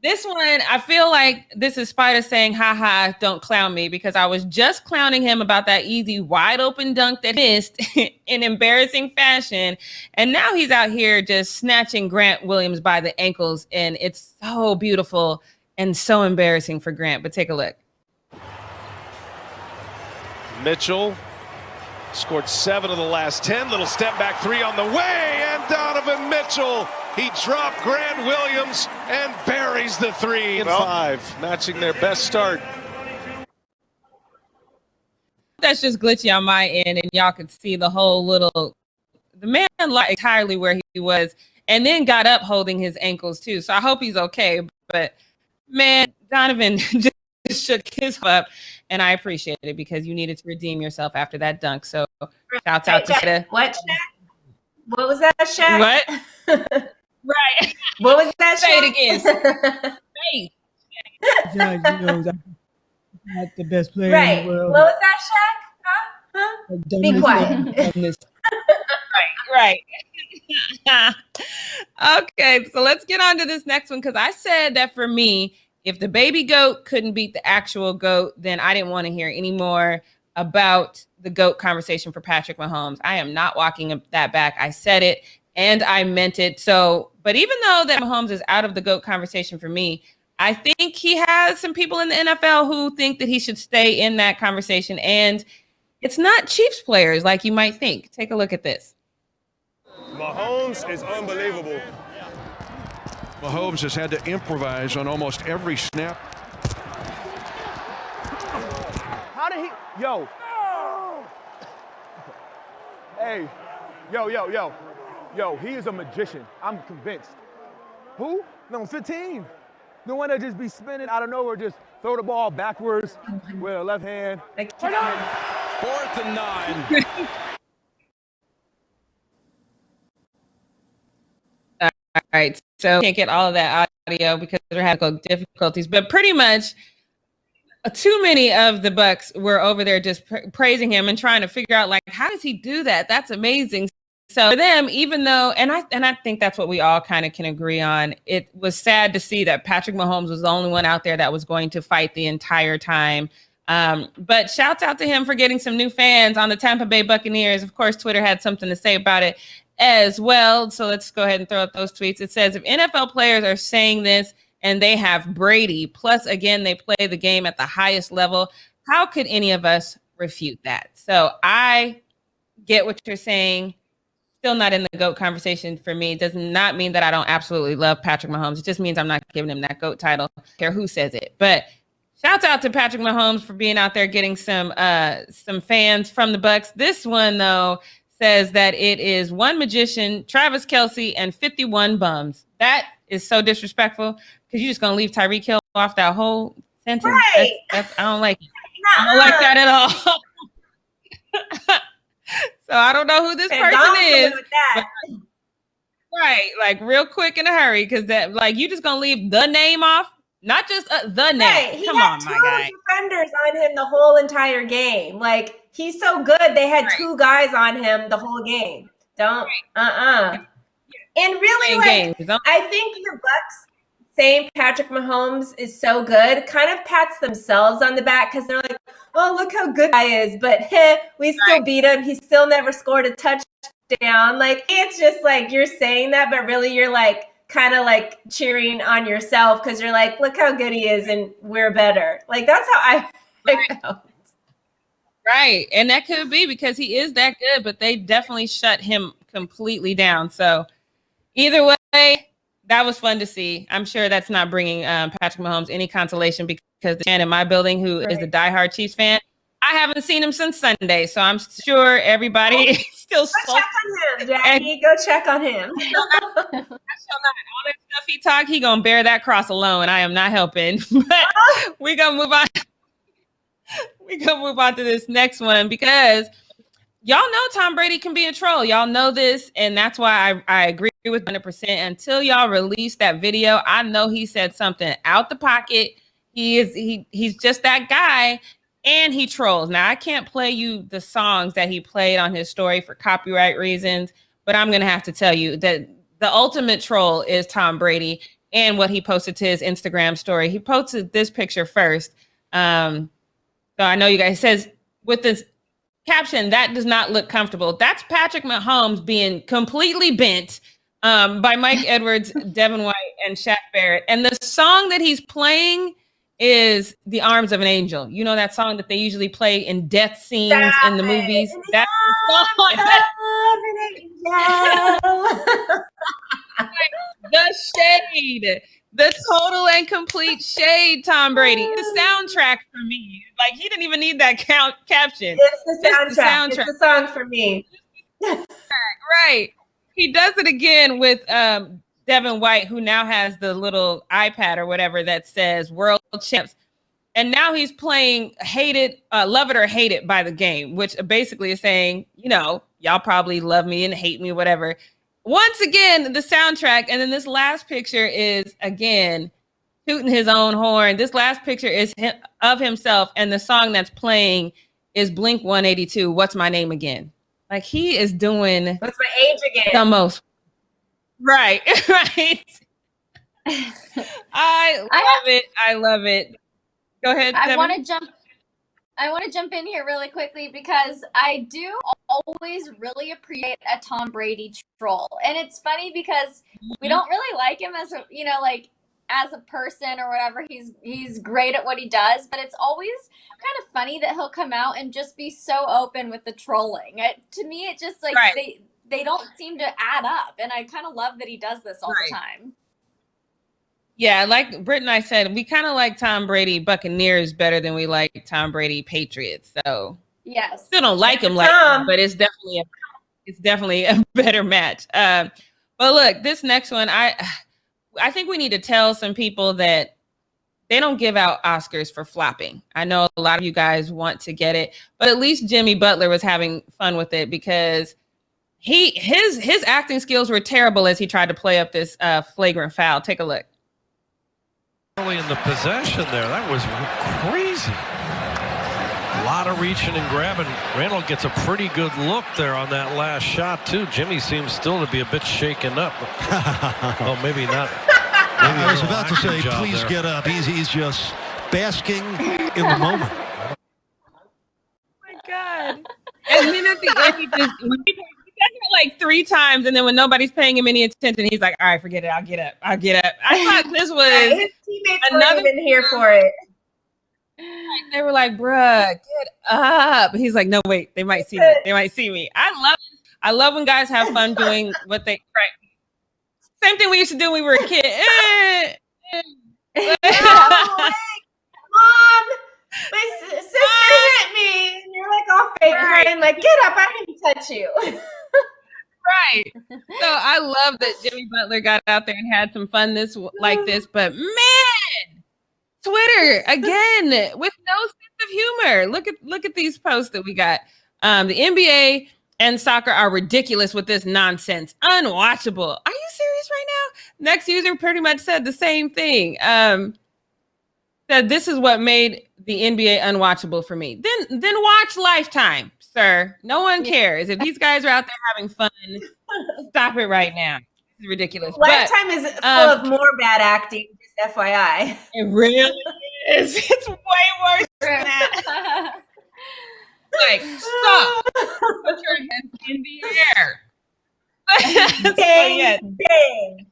S2: this one, I feel like this is Spider saying, haha, don't clown me, because I was just clowning him about that easy wide open dunk that missed in embarrassing fashion. And now he's out here just snatching Grant Williams by the ankles. And it's so beautiful and so embarrassing for Grant. But take a look.
S6: Mitchell scored 7 of the last 10. Little step back 3 on the way. And Donovan Mitchell, he dropped Grant Williams and buries the 3 and 5, matching their best start.
S2: That's just glitchy on my end, and y'all could see the man like entirely where he was, and then got up holding his ankles too. So I hope he's okay. But man, Donovan just shook his up, and I appreciate it because you needed to redeem yourself after that dunk. So shouts out to Shaq.
S3: What, Shaq? What was that, Shaq?
S2: What? Right.
S3: What was that?
S2: Say it again. Say.
S7: Not the best player
S3: right.
S7: in the world.
S3: What was that, Shaq? Huh? Be quiet.
S2: Right. Okay, so let's get on to this next one, because I said that for me, if the baby goat couldn't beat the actual goat, then I didn't want to hear any more about the GOAT conversation for Patrick Mahomes. I am not walking that back. I said it and I meant it. So, but even though that Mahomes is out of the GOAT conversation for me, I think he has some people in the NFL who think that he should stay in that conversation. And it's not Chiefs players like you might think. Take a look at this.
S8: Mahomes is unbelievable.
S6: Mahomes has had to improvise on almost every snap.
S8: How did he? Yo. Hey. Yo, he is a magician. I'm convinced. Who? Number 15. The one that just be spinning out of nowhere, just throw the ball backwards with a left hand.
S6: 4th and 9.
S2: All right, so can't get all of that audio because we're having difficulties, but pretty much too many of the Bucks were over there just praising him and trying to figure out, like, how does he do that? That's amazing. So for them, even though, and I think that's what we all kind of can agree on, it was sad to see that Patrick Mahomes was the only one out there that was going to fight the entire time. But shouts out to him for getting some new fans on the Tampa Bay Buccaneers. Of course, Twitter had something to say about it as well. So let's go ahead and throw up those tweets. It says, if NFL players are saying this and they have Brady, plus again, they play the game at the highest level, how could any of us refute that? So I get what you're saying. Still not in the GOAT conversation for me. It does not mean that I don't absolutely love Patrick Mahomes. It just means I'm not giving him that GOAT title. I don't care who says it. But shouts out to Patrick Mahomes for being out there getting some fans from the Bucks. This one, though, says that it is one magician, Travis Kelce, and 51 bums. That is so disrespectful because you're just going to leave Tyreek Hill off that whole sentence. Right. I don't like it. I don't like that at all. So I don't know who this person is. Right, like real quick in a hurry, because that like you just gonna leave the name off, not just the name.
S3: Right. He
S2: Come
S3: had
S2: on,
S3: two
S2: my guy.
S3: defenders on him the whole entire game. Like he's so good, they had two guys on him the whole game. Don't And really, like I think the Bucks saying Patrick Mahomes is so good kind of pats themselves on the back because they're like, "Oh, look how good I is," but we still beat him. He still never scored a touchdown. Like it's just like you're saying that, but really you're like kind of like cheering on yourself because you're like, look how good he is and we're better. Like that's how I felt.
S2: Right. And that could be because he is that good, but they definitely shut him completely down. So either way, that was fun to see. I'm sure that's not bringing Patrick Mahomes any consolation because the man in my building who is a diehard Chiefs fan, I haven't seen him since Sunday. So I'm sure everybody is still
S3: Go check on him, Jackie. Go check on him.
S2: I shall not. All that stuff he talked, he gonna bear that cross alone. I am not helping. But we're gonna move on. We're gonna move on to this next one because y'all know Tom Brady can be a troll. Y'all know this, and that's why I agree with 100%. Until y'all release that video, I know he said something out the pocket. He's just that guy, and he trolls. Now I can't play you the songs that he played on his story for copyright reasons, but I'm gonna have to tell you that the ultimate troll is Tom Brady and what he posted to his Instagram story. He posted this picture first. So I know you guys says with this caption, that does not look comfortable. That's Patrick Mahomes being completely bent by Mike Edwards, Devin White, and Shaq Barrett. And the song that he's playing is The Arms of an Angel. You know that song that they usually play in death scenes in the movies? That's the shade. The total and complete shade, Tom Brady. The soundtrack for me. Like, he didn't even need that caption.
S3: It's the soundtrack. It's the song for me.
S2: Right. He does it again with Devin White, who now has the little iPad or whatever that says World Champs. And now he's playing Love It or Hate It by the Game, which basically is saying, you know, y'all probably love me and hate me, whatever. Once again, the soundtrack, and then this last picture is, again, tooting his own horn. This last picture is of himself, and the song that's playing is Blink 182, What's My Name Again? Like, he is doing...
S3: What's my age again?
S2: The most. Right, right. I love it. I love it. Go ahead, Devin.
S1: I want to jump in here really quickly because I do always really appreciate a Tom Brady troll. And it's funny because we don't really like him as a, as a person or whatever. He's great at what he does, but it's always kind of funny that he'll come out and just be so open with the trolling. To me, it just they don't seem to add up. And I kind of love that he does this all the time.
S2: Yeah, like Britt and I said, we kind of like Tom Brady Buccaneers better than we like Tom Brady Patriots. So
S1: yes,
S2: still don't like him like him, but it's definitely a better match. But look, this next one, I think we need to tell some people that they don't give out Oscars for flopping. I know a lot of you guys want to get it, but at least Jimmy Butler was having fun with it because his acting skills were terrible as he tried to play up this flagrant foul. Take a look.
S9: Early in the possession there, that was crazy. A lot of reaching and grabbing. Randall gets a pretty good look there on that last shot too. Jimmy seems still to be a bit shaken up. Oh, maybe not. Maybe
S10: I was about to say, please get up. He's just basking in the moment.
S2: Oh my God. And then at the end, he does it like 3 times, and then when nobody's paying him any attention, he's like, all right, forget it. I'll get up. I thought this was
S3: his teammates weren't even here for it.
S2: They were like, bruh, get up. He's like, no, wait, they might see me. They might see me. I love when guys have fun doing what they Same thing we used to do when we were a kid.
S3: Mom, my sister hit me. And you're like all fake crying, like, get up, I didn't touch you.
S2: Right. So I love that Jimmy Butler got out there and had some fun like this, but man, Twitter again with no sense of humor. Look at these posts that we got. The NBA and soccer are ridiculous with this nonsense. Unwatchable. Are you serious right now? Next user pretty much said the same thing. Said this is what made the NBA unwatchable for me. Then watch Lifetime, sir. No one cares. If these guys are out there having fun, stop it right now. This is ridiculous.
S3: Lifetime is full of more bad acting, just FYI.
S2: It really is. It's way worse than that. Like, stop. Put your hands in the air.
S3: Dang, dang.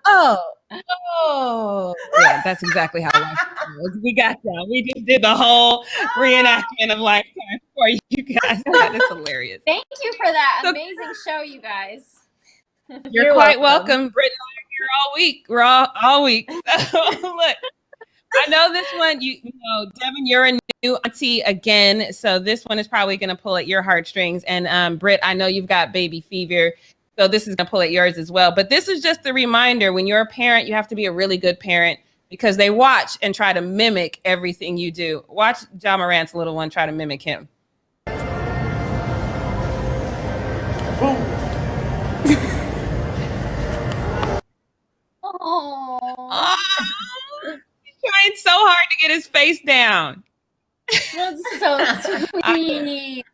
S2: Oh. Yeah, that's exactly how life was. We got that. We just did the whole reenactment of Lifetime for you guys. That is hilarious.
S1: Thank you for that amazing show, you guys.
S2: You're quite welcome. Britt and I are here all week. We're all week. So, look, I know this one, you know, Devin, you're a new auntie again. So this one is probably going to pull at your heartstrings. And Britt, I know you've got baby fever. So this is going to pull at yours as well. But this is just a reminder, when you're a parent, you have to be a really good parent because they watch and try to mimic everything you do. Watch Ja Morant's little one try to mimic him.
S1: Oh,
S2: He's trying so hard to get his face down.
S1: that's so sweet.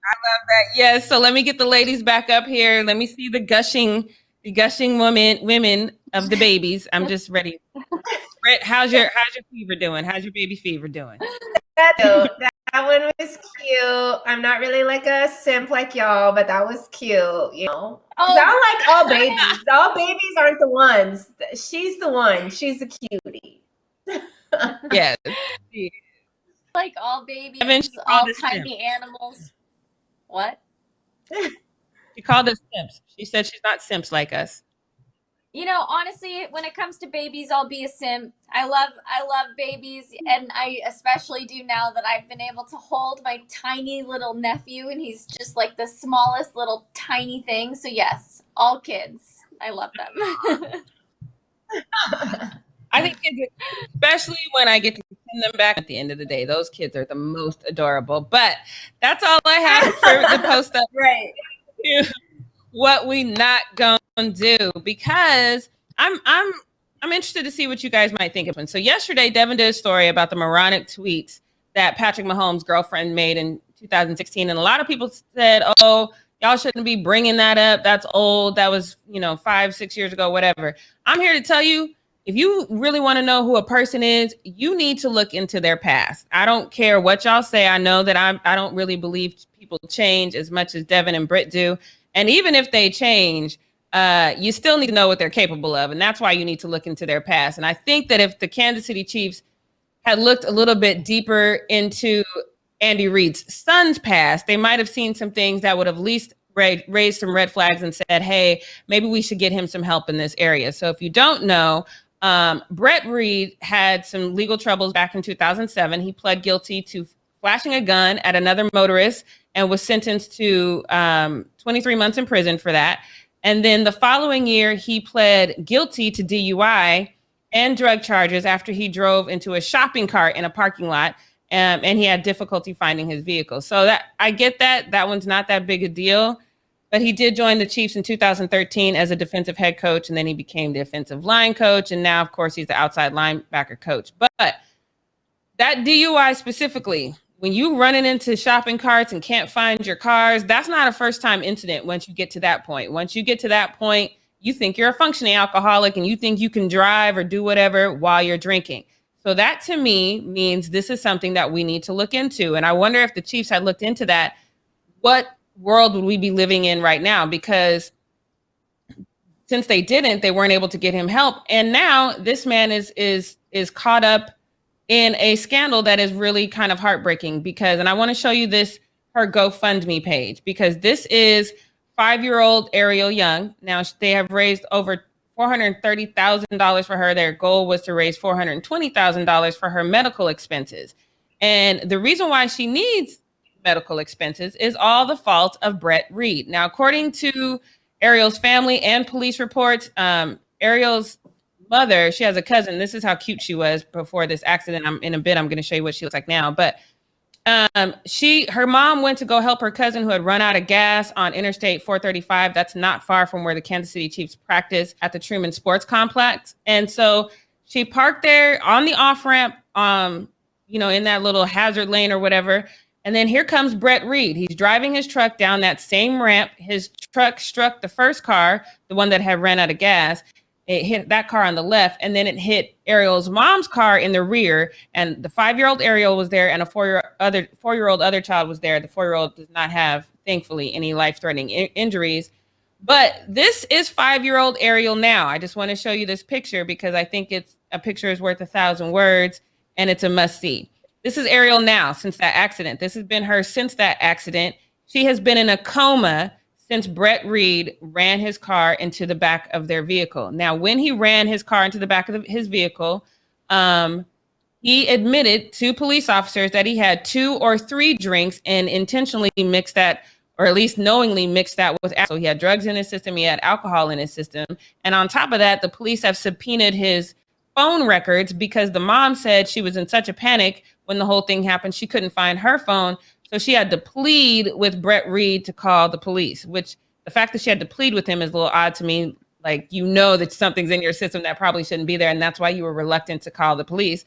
S2: I love that. Yes. So let me get the ladies back up here. Let me see the gushing women of the babies. I'm just ready. Britt, how's your fever doing? How's your baby fever doing?
S3: That one was cute. I'm not really like a simp like y'all, but that was cute, you know. I don't like all babies. All babies aren't the ones. She's the one. She's a cutie.
S2: Yes.
S1: Like all babies,
S2: Eventually,
S1: all tiny animals. What?
S2: She called us simps. She said she's not simps like us.
S1: You know, honestly, when it comes to babies, I'll be a simp. I love babies, and I especially do now that I've been able to hold my tiny little nephew, and he's just like the smallest little tiny thing. So yes, all kids. I love them.
S2: I think kids, especially when I get to send them back at the end of the day, those kids are the most adorable. But that's all I have for the post up.
S3: Right.
S2: What we not gonna do, because I'm interested to see what you guys might think of it. So yesterday, Devin did a story about the moronic tweets that Patrick Mahomes' girlfriend made in 2016, and a lot of people said, "Oh, y'all shouldn't be bringing that up. That's old. That was 5-6 years ago, whatever." I'm here to tell you, if you really want to know who a person is, you need to look into their past. I don't care what y'all say. I know that I don't really believe people change as much as Devin and Britt do. And even if they change, you still need to know what they're capable of. And that's why you need to look into their past. And I think that if the Kansas City Chiefs had looked a little bit deeper into Andy Reid's son's past, they might have seen some things that would have at least raised some red flags and said, hey, maybe we should get him some help in this area. So if you don't know, Britt Reid had some legal troubles back in 2007. He pled guilty to flashing a gun at another motorist and was sentenced to 23 months in prison for that. And then the following year, he pled guilty to DUI and drug charges after he drove into a shopping cart in a parking lot, and he had difficulty finding his vehicle. So that I get that one's not that big a deal, but he did join the Chiefs in 2013 as a defensive head coach, and then he became the offensive line coach, and now, of course, he's the outside linebacker coach. But that DUI specifically, when you running into shopping carts and can't find your cars, that's not a first-time incident once you get to that point. Once you get to that point, you think you're a functioning alcoholic and you think you can drive or do whatever while you're drinking. So that, to me, means this is something that we need to look into. And I wonder if the Chiefs had looked into that, what world would we be living in right now? Because since they didn't, they weren't able to get him help. And now this man is caught up in a scandal that is really kind of heartbreaking because, and I want to show you her GoFundMe page, because this is 5-year-old Ariel Young. Now they have raised over $430,000 for her. Their goal was to raise $420,000 for her medical expenses. And the reason why she needs medical expenses is all the fault of Britt Reid. Now, according to Ariel's family and police reports, Ariel's mother, she has a cousin. This is how cute she was before this accident. I'm going to show you what she looks like now. But Her mom went to go help her cousin who had run out of gas on Interstate 435. That's not far from where the Kansas City Chiefs practice at the Truman Sports Complex. And so she parked there on the off ramp, in that little hazard lane or whatever. And then here comes Britt Reid. He's driving his truck down that same ramp. His truck struck the first car, the one that had ran out of gas. It hit that car on the left, and then it hit Ariel's mom's car in the rear. And the 5-year-old Ariel was there, and a 4-year-old other child was there. The 4-year-old does not have, thankfully, any life-threatening injuries. But this is 5-year-old Ariel now. I just want to show you this picture because I think a picture is worth 1,000 words, and it's a must-see. This is Ariel now since that accident. This has been her since that accident. She has been in a coma since Britt Reid ran his car into the back of their vehicle. Now, when he ran his car into the back of his vehicle, he admitted to police officers that he had 2 or 3 drinks and intentionally mixed that, or at least knowingly mixed that with alcohol. So he had drugs in his system, he had alcohol in his system. And on top of that, the police have subpoenaed his phone records because the mom said she was in such a panic when the whole thing happened, she couldn't find her phone. So she had to plead with Britt Reid to call the police, which the fact that she had to plead with him is a little odd to me. Like, that something's in your system that probably shouldn't be there. And that's why you were reluctant to call the police.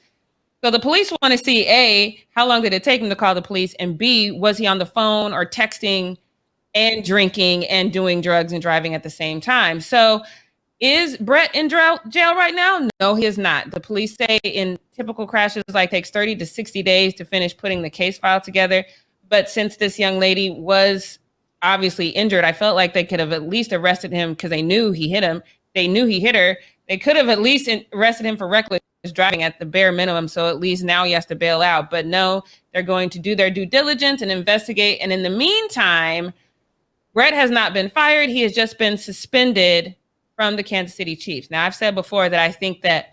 S2: So the police want to see, A, how long did it take him to call the police? And B, was he on the phone or texting and drinking and doing drugs and driving at the same time? So is Brett in jail right now? No, he is not. The police say in typical crashes, takes 30 to 60 days to finish putting the case file together. But since this young lady was obviously injured, I felt like they could have at least arrested him because they knew he hit him. They knew he hit her. They could have at least arrested him for reckless driving at the bare minimum. So at least now he has to bail out. But no, they're going to do their due diligence and investigate. And in the meantime, Brett has not been fired. He has just been suspended from the Kansas City Chiefs. Now, I've said before that I think that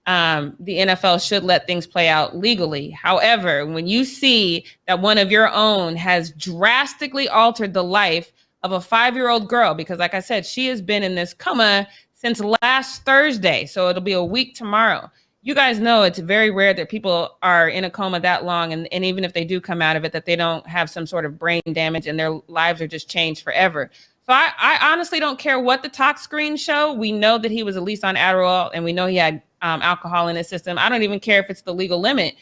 S2: the NFL should let things play out legally. However, when you see that one of your own has drastically altered the life of a 5-year-old girl, because like I said, she has been in this coma since last Thursday. So it'll be a week tomorrow. You guys know it's very rare that people are in a coma that long. And even if they do come out of it, that they don't have some sort of brain damage and their lives are just changed forever. So I honestly don't care what the tox screens show. We know that he was at least on Adderall, and we know he had alcohol in his system. I don't even care if it's the legal limit.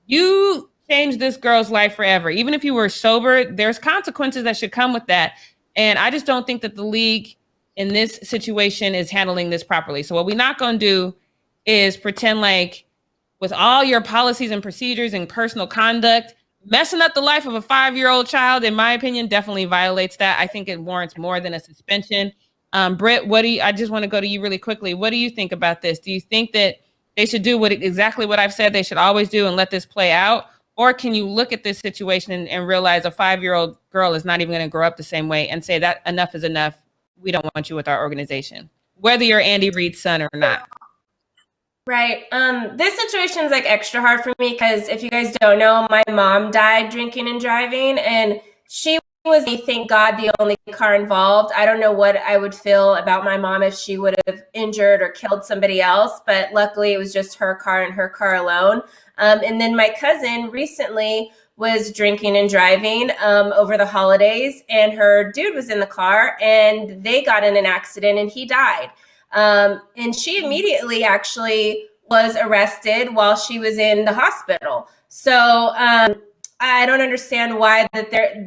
S2: You changed this girl's life forever. Even if you were sober, there's consequences that should come with that. And I just don't think that the league in this situation is handling this properly. So what we're not going to do is pretend like with all your policies and procedures and personal conduct, messing up the life of a 5-year-old child, in my opinion, definitely violates that. I think it warrants more than a suspension. Britt, I just want to go to you really quickly. What do you think about this? Do you think that they should do exactly what I've said they should always do and let this play out? Or can you look at this situation and realize a 5-year-old girl is not even going to grow up the same way and say that enough is enough? We don't want you with our organization, whether you're Andy Reid's son or not.
S3: Right. This situation is extra hard for me because if you guys don't know, my mom died drinking and driving, and she was, thank God, the only car involved. I don't know what I would feel about my mom if she would have injured or killed somebody else, but luckily it was just her car and her car alone. And then my cousin recently was drinking and driving over the holidays, and her dude was in the car and they got in an accident and he died. And she immediately actually was arrested while she was in the hospital. So I don't understand why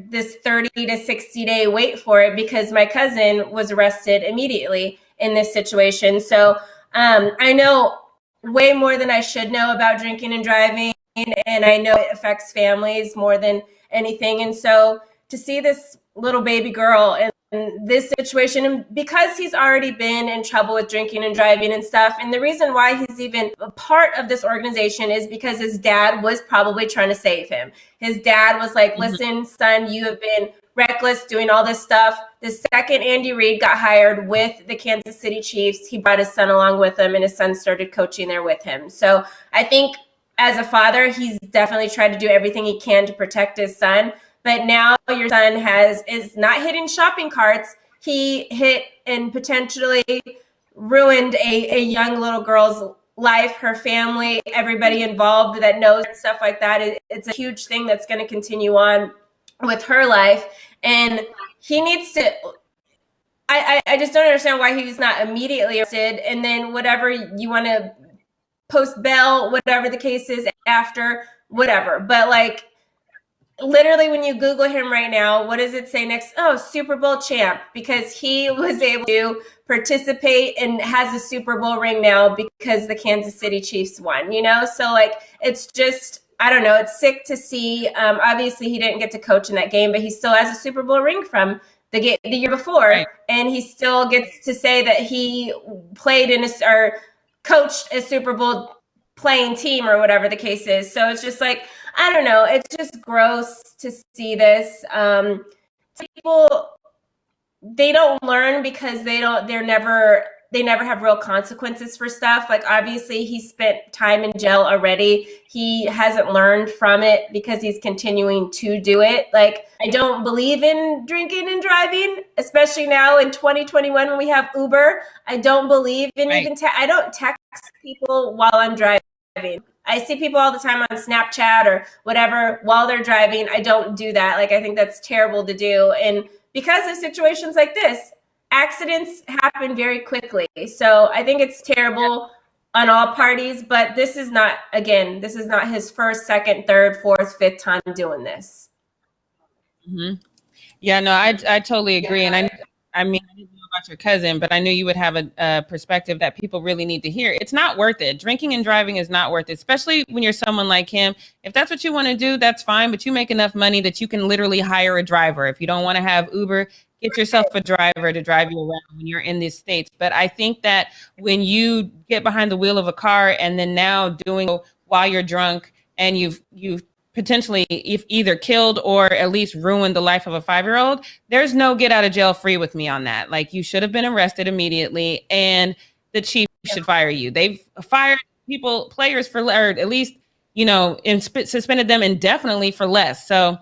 S3: this 30 to 60 day wait for it, because my cousin was arrested immediately in this situation. So I know way more than I should know about drinking and driving, and I know it affects families more than anything. And so to see this little baby girl in this situation, and because he's already been in trouble with drinking and driving and stuff, and the reason why he's even a part of this organization is because his dad was probably trying to save him. His dad was like, listen, son, you have been reckless doing all this stuff. The second Andy Reid got hired with the Kansas City Chiefs, he brought his son along with him, and his son started coaching there with him. So I think as a father, he's definitely tried to do everything he can to protect his son. But now your son is not hitting shopping carts. He hit and potentially ruined a young little girl's life, her family, everybody involved that knows stuff like that. It's a huge thing that's going to continue on with her life. And he needs to, I just don't understand why he's not immediately arrested. And then whatever you want to post bail, whatever the case is after, whatever. But like, literally when you Google him right now, what does it say next? Oh, Super Bowl champ, because he was able to participate and has a Super Bowl ring now because the Kansas City Chiefs won, you know? So like, it's just, I don't know. It's sick to see. Obviously he didn't get to coach in that game, but he still has a Super Bowl ring from the year before. Right. And he still gets to say that he played or coached a Super Bowl playing team or whatever the case is. So it's just like, I don't know. It's just gross to see this. People, they don't learn because they never have real consequences for stuff. Like obviously he spent time in jail already. He hasn't learned from it because he's continuing to do it. Like I don't believe in drinking and driving, especially now in 2021 when we have Uber. I don't believe in even I don't text people while I'm driving. I see people all the time on Snapchat or whatever while they're driving. I don't do that. Like, I think that's terrible to do. And because of situations like this, accidents happen very quickly. So I think it's terrible on all parties, but this is not his first, second, third, fourth, fifth time doing this.
S2: Mm-hmm. Yeah, no, I totally agree. And I mean, I didn't know about your cousin, but I knew you would have a perspective that people really need to hear. It's not worth it. Drinking and driving is not worth it, especially when you're someone like him. If that's what you want to do, that's fine, but you make enough money that you can literally hire a driver. If you don't want to have Uber, get yourself a driver to drive you around when you're in these states. But I think that when you get behind the wheel of a car and then now doing it while you're drunk and you've potentially either killed or at least ruined the life of a 5-year-old, there's no get out of jail free with me on that. Like, you should have been arrested immediately and the chief should fire you. They've fired players for, or at least, suspended them indefinitely for less. So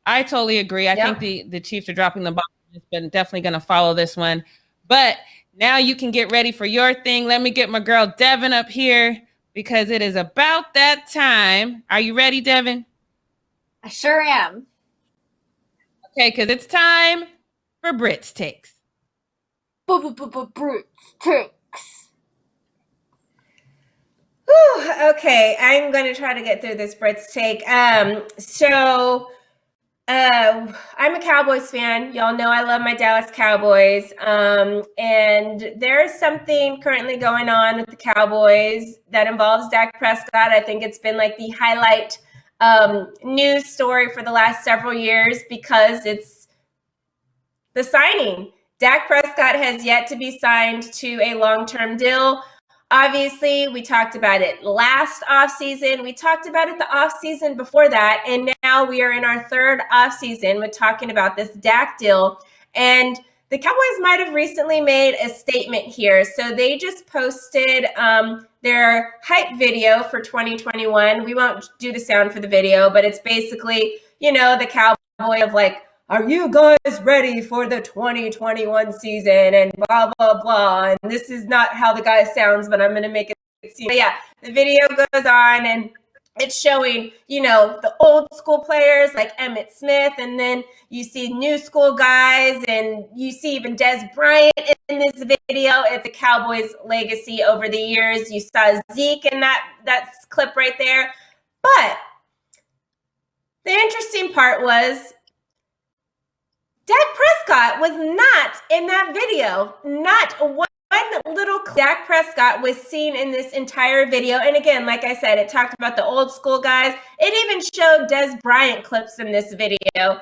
S2: I totally agree. I think the Chiefs are dropping the ball. It's been definitely going to follow this one. But now you can get ready for your thing. Let me get my girl Devin up here because it is about that time. Are you ready, Devin?
S1: I sure am.
S2: Okay, because it's time for Britt's takes.
S1: Britt's takes.
S3: Whew, okay, I'm going to try to get through this Britt's take. I'm a Cowboys fan. Y'all know I love my Dallas Cowboys. And there's something currently going on with the Cowboys that involves Dak Prescott. I think it's been like the highlight news story for the last several years because it's the signing. Dak Prescott has yet to be signed to a long-term deal. Obviously, we talked about it last offseason. We talked about it the offseason before that. And now we are in our third offseason with talking about this Dak deal. And the Cowboys might have recently made a statement here. So they just posted their hype video for 2021. We won't do the sound for the video, but it's basically, the cowboy of like, are you guys ready for the 2021 season and blah, blah, blah. And this is not how the guy sounds, but I'm going to make it seem. But yeah, the video goes on and it's showing, the old school players like Emmitt Smith, and then you see new school guys, and you see even Des Bryant in this video. It's a Cowboys legacy over the years. You saw Zeke in that clip right there. But the interesting part was Dak Prescott was not in that video. Not one little Dak Prescott was seen in this entire video. And again, like I said, it talked about the old school guys. It even showed Des Bryant clips in this video,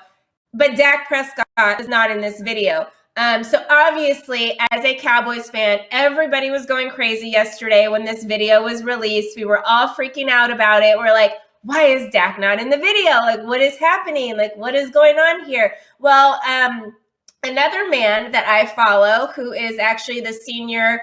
S3: but Dak Prescott is not in this video. So obviously, as a Cowboys fan, everybody was going crazy yesterday when this video was released. We were all freaking out about it. We're like, why is Dak not in the video? Like, what is happening? Like, what is going on here? Well, another man that I follow, who is actually the senior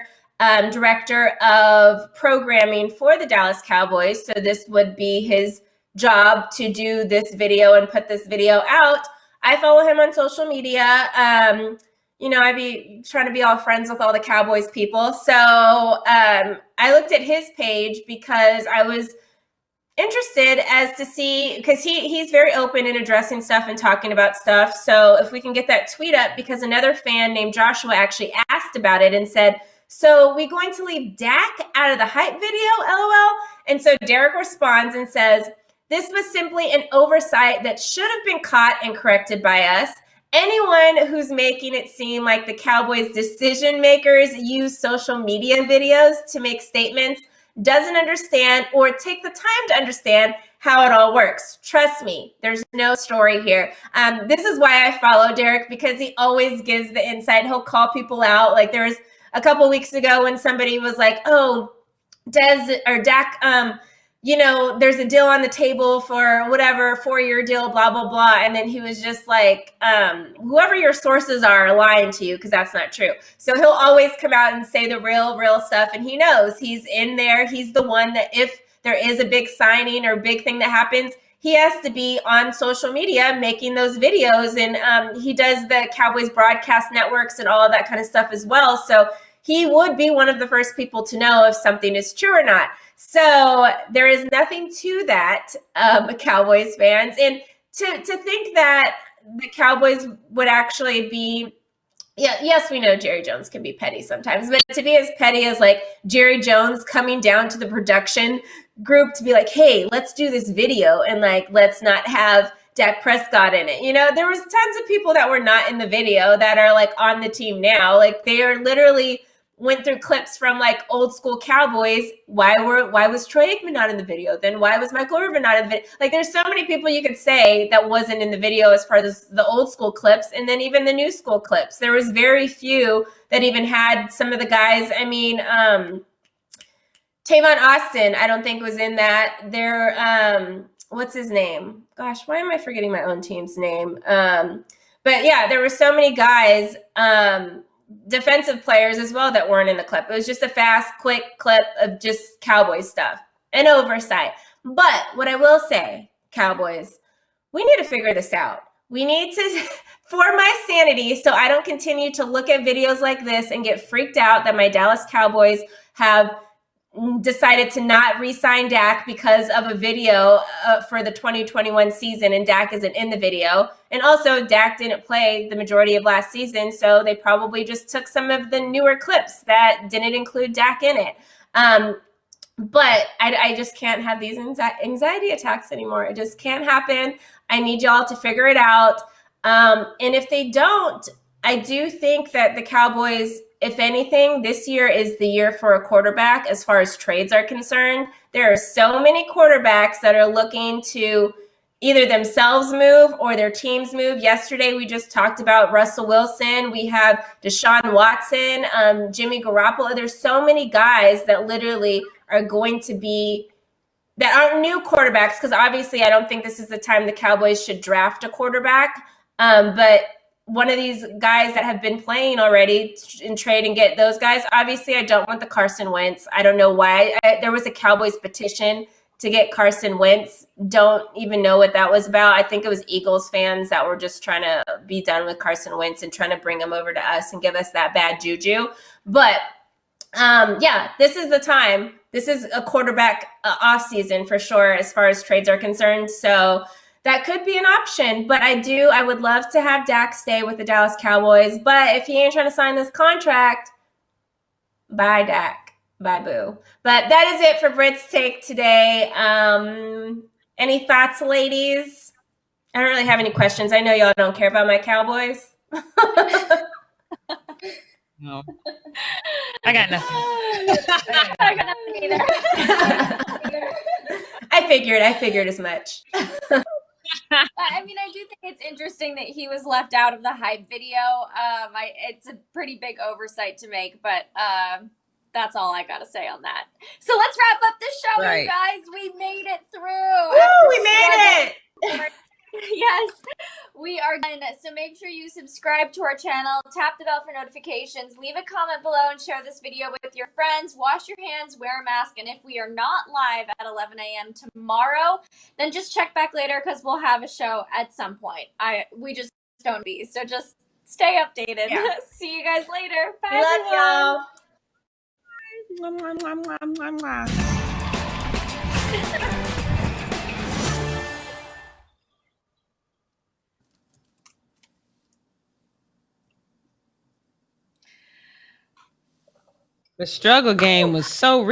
S3: director of programming for the Dallas Cowboys, so this would be his job to do this video and put this video out. I follow him on social media. I be trying to be all friends with all the Cowboys people. So I looked at his page because I was interested as to see, because he's very open in addressing stuff and talking about stuff. So if we can get that tweet up, because another fan named Joshua actually asked about it and said, so we going to leave Dak out of the hype video, LOL? And so Derek responds and says, this was simply an oversight that should have been caught and corrected by us. Anyone who's making it seem like the Cowboys decision makers use social media videos to make statements doesn't understand or take the time to understand how it all works. Trust me, there's no story here. This is why I follow Derek, because he always gives the insight. He'll call people out. Like there was a couple weeks ago when somebody was like, oh, Dak, there's a deal on the table for whatever 4-year deal, blah, blah, blah. And then he was just like, whoever your sources are lying to you, because that's not true. So he'll always come out and say the real stuff. And he knows he's in there. He's the one that if there is a big signing or big thing that happens, he has to be on social media making those videos. And he does the Cowboys broadcast networks and all of that kind of stuff as well. So he would be one of the first people to know if something is true or not. So there is nothing to that, Cowboys fans. And to think that the Cowboys would actually be, yes, we know Jerry Jones can be petty sometimes, but to be as petty as like Jerry Jones coming down to the production group to be like, hey, let's do this video and like, let's not have Dak Prescott in it. There was tons of people that were not in the video that are like on the team now. Like they are literally went through clips from like old school Cowboys. Why was Troy Aikman not in the video? Then why was Michael Irvin not in the video? Like there's so many people you could say that wasn't in the video as far as the old school clips and then even the new school clips. There was very few that even had some of the guys. I mean, Tavon Austin, I don't think was in that. There, what's his name? Gosh, why am I forgetting my own team's name? But yeah, there were so many guys, defensive players as well that weren't in the clip. It was just a fast, quick clip of just Cowboys stuff, an oversight. But what I will say, Cowboys, we need to figure this out. We need to, for my sanity, so I don't continue to look at videos like this and get freaked out that my Dallas Cowboys have decided to not re-sign Dak because of a video for the 2021 season, and Dak isn't in the video. And also, Dak didn't play the majority of last season, so they probably just took some of the newer clips that didn't include Dak in it. But I just can't have these anxiety attacks anymore. It just can't happen. I need y'all to figure it out. And if they don't, I do think that the Cowboys, if anything, this year is the year for a quarterback as far as trades are concerned. There are so many quarterbacks that are looking to either themselves move or their teams move. Yesterday, we just talked about Russell Wilson. We have Deshaun Watson, Jimmy Garoppolo. There's so many guys that literally are going to be, that aren't new quarterbacks, because obviously I don't think this is the time the Cowboys should draft a quarterback. But one of these guys that have been playing already in trade and get those guys. Obviously, I don't want the Carson Wentz. I don't know why. There was a Cowboys petition to get Carson Wentz. Don't even know what that was about. I think it was Eagles fans that were just trying to be done with Carson Wentz and trying to bring him over to us and give us that bad juju. But yeah, this is the time. This is a quarterback off season for sure as far as trades are concerned. So that could be an option, but I would love to have Dak stay with the Dallas Cowboys. But if he ain't trying to sign this contract, bye Dak, bye boo. But that is it for Britt's take today. Any thoughts, ladies? I don't really have any questions. I know y'all don't care about my Cowboys.
S2: No, I got nothing.
S1: I got nothing either.
S3: I figured as much.
S1: I mean, I do think it's interesting that he was left out of the hype video. It's a pretty big oversight to make, but that's all I got to say on that. So let's wrap up the show,
S2: Right.
S1: you guys. We made it through.
S3: Woo, we made it.
S1: Yes, we are done. So make sure you subscribe to our channel, tap the bell for notifications, leave a comment below, and share this video with your friends. Wash your hands, wear a mask, and if we are not live at 11 a.m. tomorrow, then just check back later because we'll have a show at some point. We just don't be. So just stay updated.
S3: Yeah.
S1: See you guys later. Bye,
S3: We love
S1: everyone.
S3: y'all.
S2: The struggle game was so